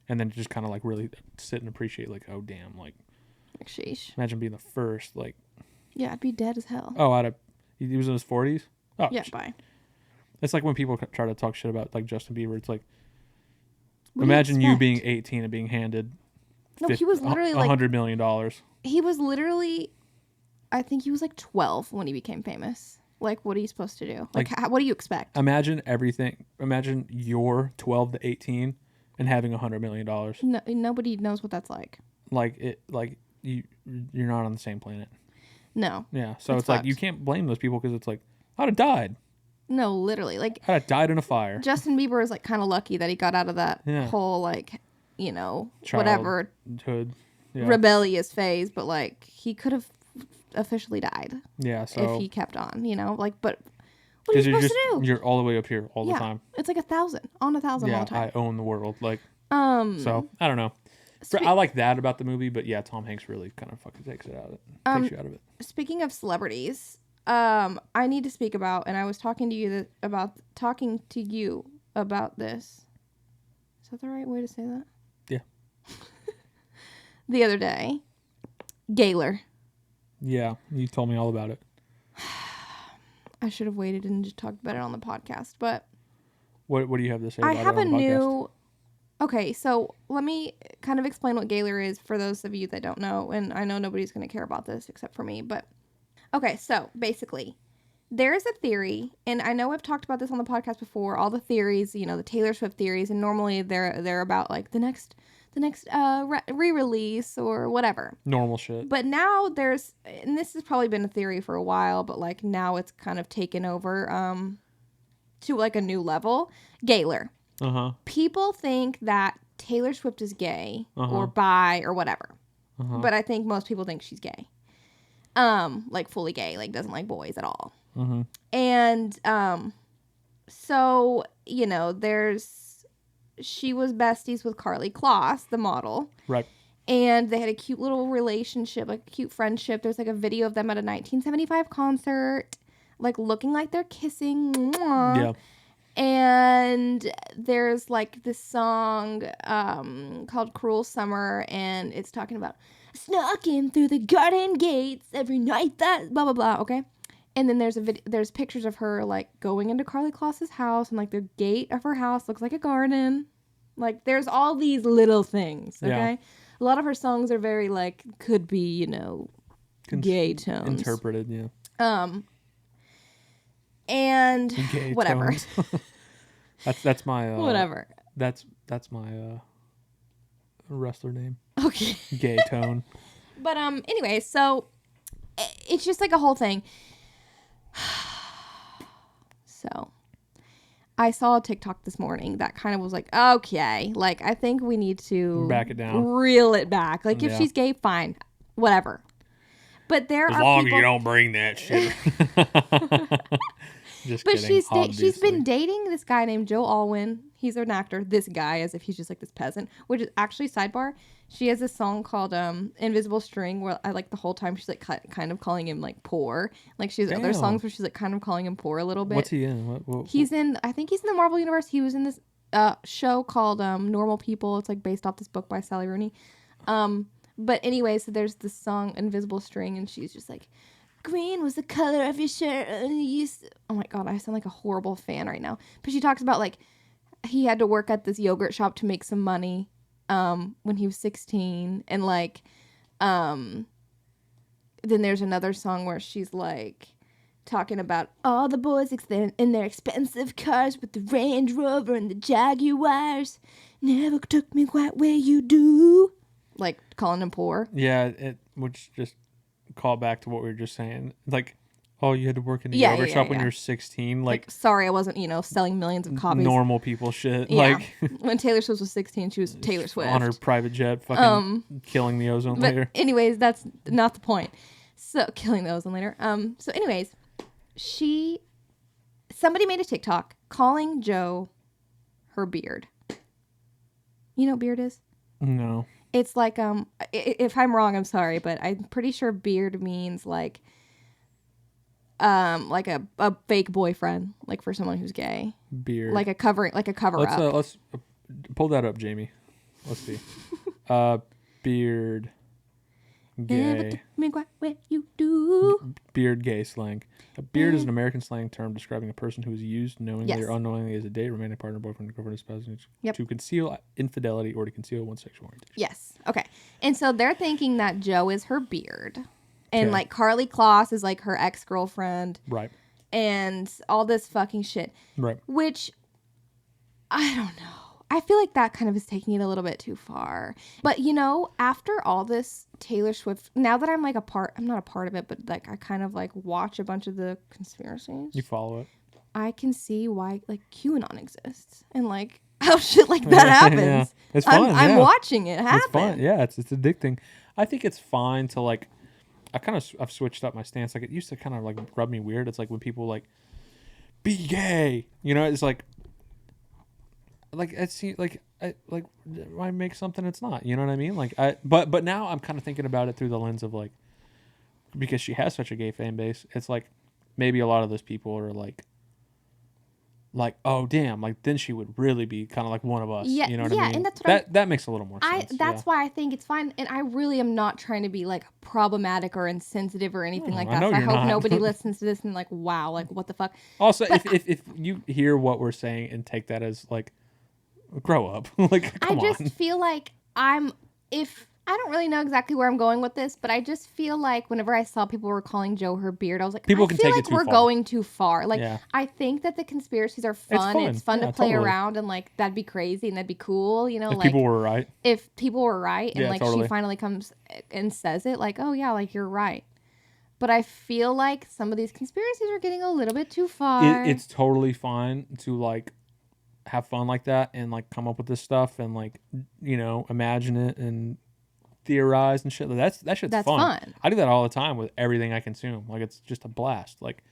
and then just kind of like really sit and appreciate, like, oh damn, like, Sheesh. imagine being the first, like. Yeah, I'd be dead as hell. Oh, he was in his 40s. Oh Yeah, bye. It's like when people try to talk shit about like Justin Bieber. It's like, What do you imagine you expect? being 18 and being handed. No, he was literally like $100 million. he was literally, I think he was like 12 when he became famous. Like, what are you supposed to do? Like, what do you expect? Imagine everything. Imagine you're 12 to 18 and having $100 million. No, nobody knows what that's like. Like you're not on the same planet. No. Yeah. So It's it's like fucked. you can't blame those people because it's like, I'd have died. No, literally. Like, I died in a fire. Justin Bieber is like kind of lucky that he got out of that whole like, you know, whatever rebellious phase, but like he could have officially died. Yeah, so if he kept on, you know, like, but what are you supposed to do? You're all the way up here all the time. It's like 1,000 all the time. I own the world. Like, so I don't know. I like that about the movie, but yeah, Tom Hanks really kind of fucking takes it out of it. Takes you out of it. Speaking of celebrities, I need to speak about, and I was talking to you about this. Is that the right way to say that? Yeah. The other day, Gaylor. Yeah, you told me all about it. I should have waited and just talked about it on the podcast, but what do you have to say about it on the podcast? I have a new... Okay, so let me kind of explain what Gaylor is for those of you that don't know, and I know nobody's going to care about this except for me, but... Okay, so basically, there is a theory, and I know I've talked about this on the podcast before, all the theories, you know, the Taylor Swift theories, and normally they're about, like, the next re-release or whatever. Normal shit. But now there's, and this has probably been a theory for a while, but, like, now it's kind of taken over to, like, a new level. Gaylor. Uh-huh. People think that Taylor Swift is gay or bi or whatever. But I think most people think she's gay. Like fully gay, like doesn't like boys at all. And so, you know, she was besties with Carly Kloss, the model. Right. And they had a cute little relationship, like a cute friendship. There's like a video of them at a 1975 concert, like looking like they're kissing. Mwah. Yeah. And there's like this song called Cruel Summer, and it's talking about snuck in through the garden gates every night that blah blah blah. Okay, and then there's pictures of her like going into Carly Kloss's house, and like the gate of her house looks like a garden. Like there's all these little things. Okay, yeah. A lot of her songs are very like could be, you know, gay tones interpreted. Yeah. And gay whatever. that's my whatever. That's my wrestler name. Okay. Gay tone. But anyway, so it's just like a whole thing. So I saw a TikTok this morning that kind of was like, okay, like I think we need to back it down, reel it back. Like if she's gay, fine, whatever. But there are as long as you don't bring that shit. Just but kidding, she's been dating this guy named Joe Alwyn. He's an actor. This guy, as if he's just like this peasant. Which is actually sidebar. She has this song called "Invisible String," where I like the whole time she's like kind of calling him like poor. Like she has other songs where she's like kind of calling him poor a little bit. What's he in? He's in. I think he's in the Marvel universe. He was in this show called Normal People. It's like based off this book by Sally Rooney. But anyway, so there's this song "Invisible String," and she's just like, green was the color of your shirt. Oh my God, I sound like a horrible fan right now. But she talks about like he had to work at this yogurt shop to make some money when he was 16. And like then there's another song where she's like talking about all the boys in their expensive cars with the Range Rover and the Jaguars. Never took me quite where you do. Like calling him poor. Yeah, which just call back to what we were just saying. Like, oh, you had to work in a yogurt shop when you're 16. Like, sorry, I wasn't, selling millions of copies. Normal people shit. Yeah. Like, when Taylor Swift was 16, she was Taylor Swift. On her private jet, fucking killing the ozone layer. Anyways, that's not the point. So, killing the ozone layer. So anyways, somebody made a TikTok calling Joe her beard. You know what beard is? No. It's like, if I'm wrong, I'm sorry, but I'm pretty sure beard means like a fake boyfriend, like for someone who's gay. Beard. Like a cover up. Let's pull that up, Jamie. Let's see. Beard. Gay. You do. Beard gay slang. A beard is an American slang term describing a person who is used knowingly or unknowingly as a date, romantic partner, boyfriend, girlfriend, spouse, to conceal infidelity or to conceal one's sexual orientation. Yes. Okay. And so they're thinking that Joe is her beard. And like Carly Kloss is like her ex-girlfriend. Right. And all this fucking shit. Right. Which, I don't know. I feel like that kind of is taking it a little bit too far. But, after all this Taylor Swift, now that I'm like I'm not a part of it, but like I kind of like watch a bunch of the conspiracies. You follow it? I can see why like QAnon exists and like how shit like that happens. Yeah. It's fun. I'm watching it happen. It's fun. Yeah, it's addicting. I think it's fine to like. I've switched up my stance. Like it used to kind of like rub me weird. It's like when people like be gay. You know, it's like it's like why make something it's not? You know what I mean? Like but now I'm kind of thinking about it through the lens of like, because she has such a gay fan base. It's like maybe a lot of those people are like oh damn, like then she would really be kind of like one of us. Yeah, you know what I mean? And that's what that makes a little more sense. That's why I think it's fine, and I really am not trying to be like problematic or insensitive or anything like that. So I hope nobody listens to this and like, wow, like what the fuck. Also, if you hear what we're saying and take that as like, grow up, like come on. I just feel like I don't really know exactly where I'm going with this, but I just feel like whenever I saw people were calling Joe her beard, I was like, I feel like we're going too far. Like, I think that the conspiracies are fun. It's fun to play around, and like that'd be crazy and that'd be cool. You know, if like people were right. If people were right, and like she finally comes and says it, like, oh yeah, like you're right. But I feel like some of these conspiracies are getting a little bit too far. It's totally fine to like have fun like that and like come up with this stuff and like, you know, imagine it and theorize and shit. That shit's fun. I do that all the time with everything I consume. Like it's just a blast. Like,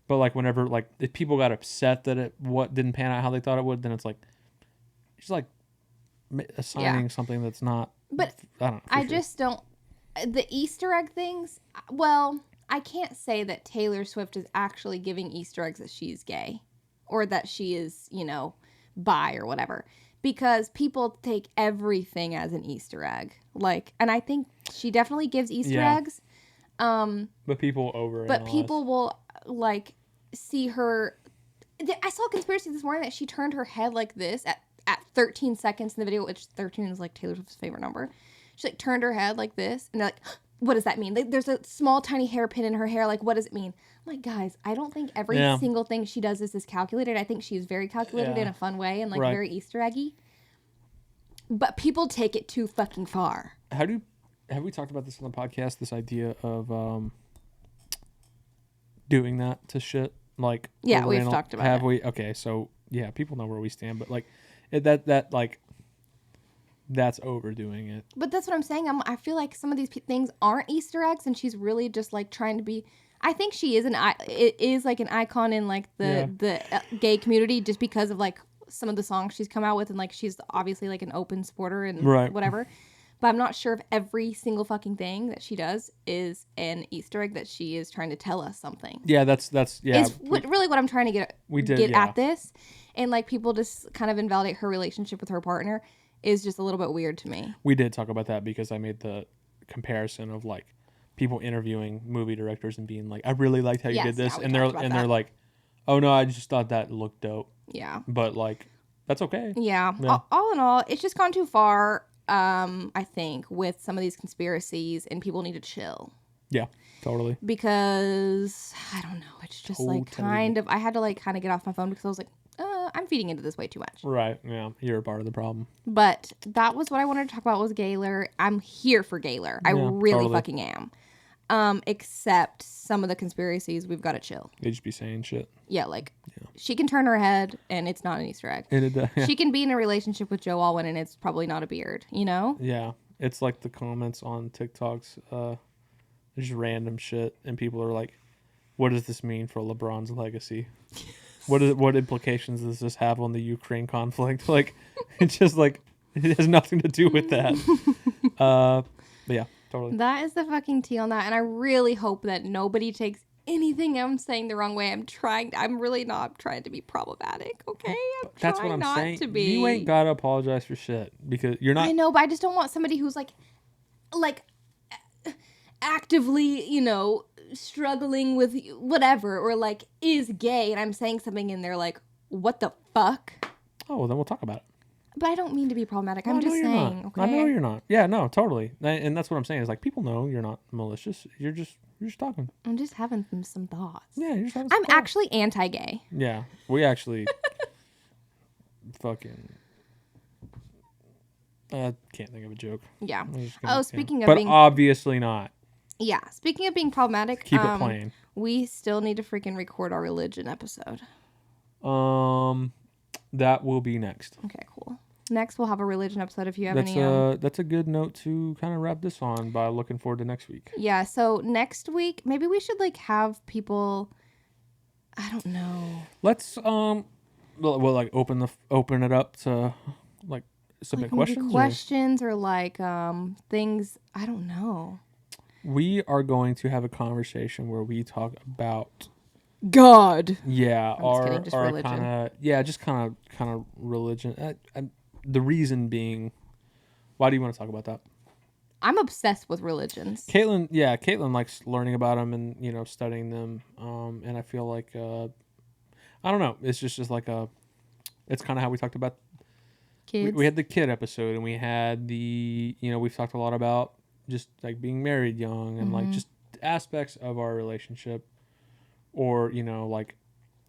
but like whenever like if people got upset that it didn't pan out how they thought it would, then it's like like assigning something that's not. But I don't know. I just don't. The Easter egg things. Well, I can't say that Taylor Swift is actually giving Easter eggs that she's gay, or that she is, you know, bi or whatever. Because people take everything as an Easter egg. Like, and I think she definitely gives Easter eggs. But people But people will, like, see her. I saw a conspiracy this morning that she turned her head like this at 13 seconds in the video, which 13 is, like, Taylor Swift's favorite number. She, like, turned her head like this, and they're like, what does that mean? There's a small, tiny hairpin in her hair. Like, what does it mean? I'm like, guys, I don't think every single thing she does is calculated. I think she's very calculated in a fun way and, like, very Easter eggy. But people take it too fucking far. Have we talked about this on the podcast? This idea of doing that to shit, like we've talked about. Have we? Okay, so yeah, people know where we stand, but like that like that's overdoing it. But that's what I'm saying. I feel like some of these things aren't Easter eggs, and she's really just like trying to be. I think she is like an icon in like the gay community just because of like some of the songs she's come out with, and like she's obviously like an open supporter and whatever. But I'm not sure if every single fucking thing that she does is an Easter egg that she is trying to tell us something. Yeah, that's Is really what I'm trying to get at this, and like people just kind of invalidate her relationship with her partner is just a little bit weird to me. We did talk about that because I made the comparison of like people interviewing movie directors and being like, I really liked how you did this, and they're like, oh no, I just thought that looked dope. Yeah, but like that's okay. Yeah. All in all, it's just gone too far. I think with some of these conspiracies, and people need to chill. Yeah, totally. Because I don't know, it's just like kind of. I had to like kind of get off my phone because I was like, I'm feeding into this way too much. Right. Yeah, you're a part of the problem. But that was what I wanted to talk about was Gaylor. I'm here for Gaylor. I really fucking am. Except some of the conspiracies, we've got to chill. They just be saying shit. Yeah, like she can turn her head and it's not an Easter egg. She can be in a relationship with Joe Alwyn and it's probably not a beard, you know? Yeah. It's like the comments on TikToks, just random shit, and people are like, what does this mean for LeBron's legacy? What implications does this have on the Ukraine conflict? Like, it's just like, it has nothing to do with that. But yeah. Totally. That is the fucking tea on that, and I really hope that nobody takes anything I'm saying the wrong way. I'm really not trying to be problemative, okay? That's what I'm saying. You ain't gotta apologize for shit because you're not. I know, but I just don't want somebody who's like actively, you know, struggling with whatever, or like is gay, and I'm saying something and they're like, what the fuck? Oh, well, then we'll talk about it. But I don't mean to be problematic. I'm just saying. Okay? I know you're not. Yeah, no, totally. And that's what I'm saying is like people know you're not malicious. You're just talking. I'm just having some thoughts. Yeah, you're just having some thoughts. Actually anti-gay. Yeah, we actually fucking. I can't think of a joke. Yeah. Speaking of but being. But obviously not. Yeah. Speaking of being problematic. Keep it plain. We still need to freaking record our religion episode. That will be next. Okay, cool. Next, we'll have a religion episode if you have any. That's a good note to kind of wrap this on by looking forward to next week. Yeah, so next week, maybe we should like have people. I don't know. Let's we'll like open it up to like submit like questions. Or like things. I don't know. We are going to have a conversation where we talk about God. Yeah, our kind of just kind of religion. The reason being, why do you want to talk about that? I'm obsessed with religions. Caitlin likes learning about them and studying them. And I feel like I don't know. It's just like it's kind of how we talked about kids. We had the kid episode, and we had we've talked a lot about just like being married young and like just aspects of our relationship, or like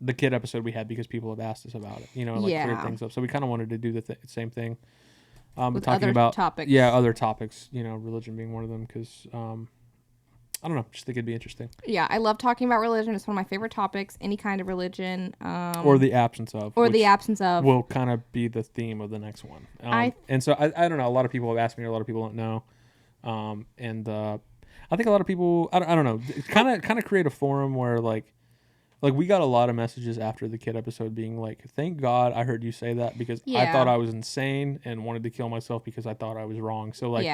the kid episode we had because people have asked us about it, clear things up. So we kind of wanted to do the same thing. With talking other about topics. Yeah, other topics, religion being one of them, because I don't know, just think it'd be interesting. Yeah, I love talking about religion. It's one of my favorite topics, any kind of religion. Or the absence of. Will kind of be the theme of the next one. And so I don't know, a lot of people have asked me, or a lot of people don't know. I think a lot of people, I don't know, kind of create a forum where like we got a lot of messages after the kid episode being like, thank God I heard you say that, because I thought I was insane and wanted to kill myself because I thought I was wrong. So like,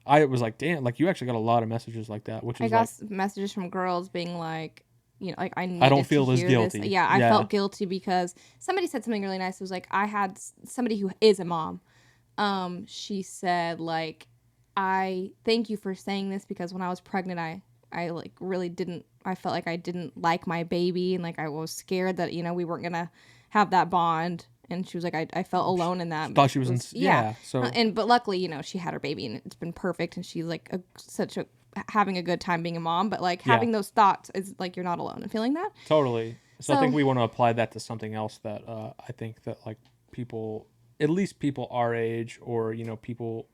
I was like, damn, like you actually got a lot of messages like that, which is got messages from girls being like, like I don't feel as guilty. This. Yeah, I felt guilty because somebody said something really nice. It was like, I had somebody who is a mom. She said like, I thank you for saying this, because when I was pregnant, I like really didn't. I felt like I didn't like my baby, and like I was scared that we weren't gonna have that bond. And she was like, I felt alone in that. Thought she was So but luckily, she had her baby, and it's been perfect, and she's like having a good time being a mom. But like having those thoughts is like you're not alone in feeling that. Totally. So I think we want to apply that to something else that I think that like people, at least people our age, or people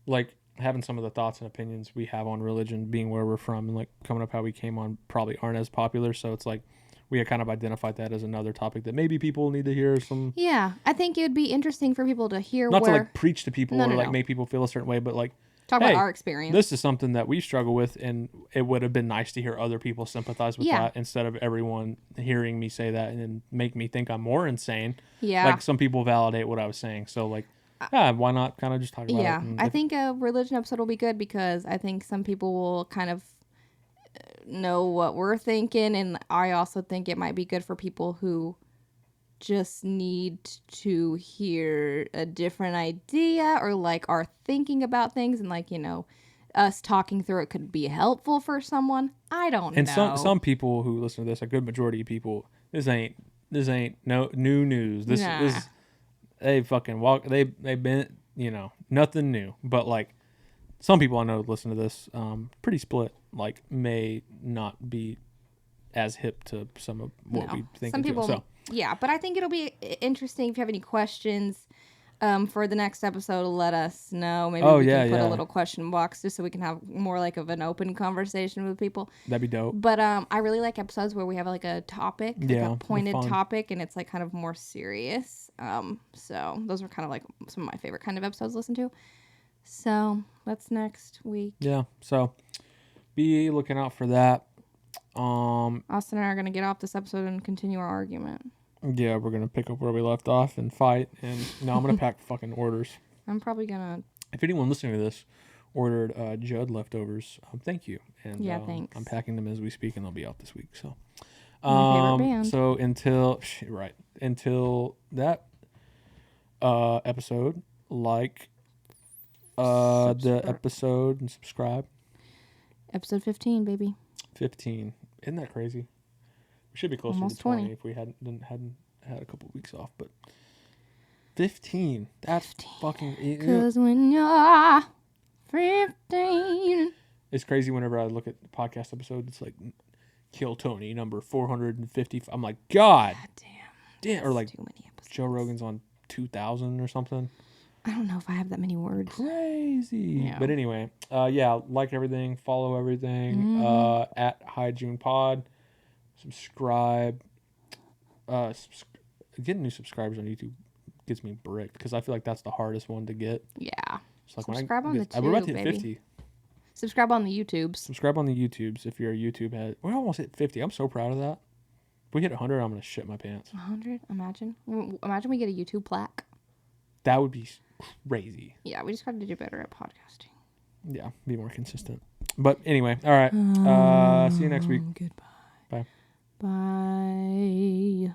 like having some of the thoughts and opinions we have on religion, being where we're from and like coming up how we came on, probably aren't as popular. So it's like we had kind of identified that as another topic that maybe people need to hear some. Yeah, I think it would be interesting for people to hear. Not to like preach to people or like make people feel a certain way, but like talk about our experience. This is something that we struggle with, and it would have been nice to hear other people sympathize with that, instead of everyone hearing me say that and then make me think I'm more insane. Yeah, like some people validate what I was saying, so like. Why not kind of just talk about it? Yeah, I think a religion episode will be good, because I think some people will kind of know what we're thinking, and I also think it might be good for people who just need to hear a different idea, or like are thinking about things, and like us talking through it could be helpful for someone. I don't know. And some people who listen to this, a good majority of people, this ain't no new news. This they fucking walk. They've been nothing new. But like some people I know listen to this, pretty split. Like may not be as hip to some of what we think. Some people, but I think it'll be interesting. If you have any questions for the next episode, let us know. Maybe we can put a little question box just so we can have more like of an open conversation with people. That'd be dope. But I really like episodes where we have like a topic, like a pointed topic, and it's like kind of more serious. So those are kind of like some of my favorite kind of episodes to listen to. So that's next week. Yeah. So be looking out for that. Austin and I are gonna get off this episode and continue our argument. Yeah, we're gonna pick up where we left off and fight. And now I'm gonna pack fucking orders. I'm probably gonna. If anyone listening to this ordered Judd leftovers, thank you. And thanks. I'm packing them as we speak, and they'll be out this week. So, my favorite band. So until that episode, like the episode and subscribe. Episode 15, baby. 15. Isn't that crazy? We should be closer to 20 if we hadn't had a couple of weeks off, but 15. That's 15. Fucking. Because when you're 15, it's crazy. Whenever I look at the podcast episode, it's like Kill Tony number 450. I'm like, God damn, or like too many episodes. Joe Rogan's on 2,000 or something. I don't know if I have that many words. Crazy. Yeah. But anyway, like everything, follow everything, at High June Pod, subscribe, getting new subscribers on YouTube gets me bricked because I feel like that's the hardest one to get. Yeah. It's like Subscribe on the tube, we're about to hit baby. 50. Subscribe on the YouTubes. Subscribe on the YouTubes if you're a YouTube head. We almost hit 50. I'm so proud of that. If we hit 100, I'm gonna shit my pants. 100? Imagine we get a YouTube plaque. That would be crazy. Yeah, we just got to do better at podcasting. Yeah, be more consistent. But anyway, all right. See you next week. Goodbye. Bye. Bye.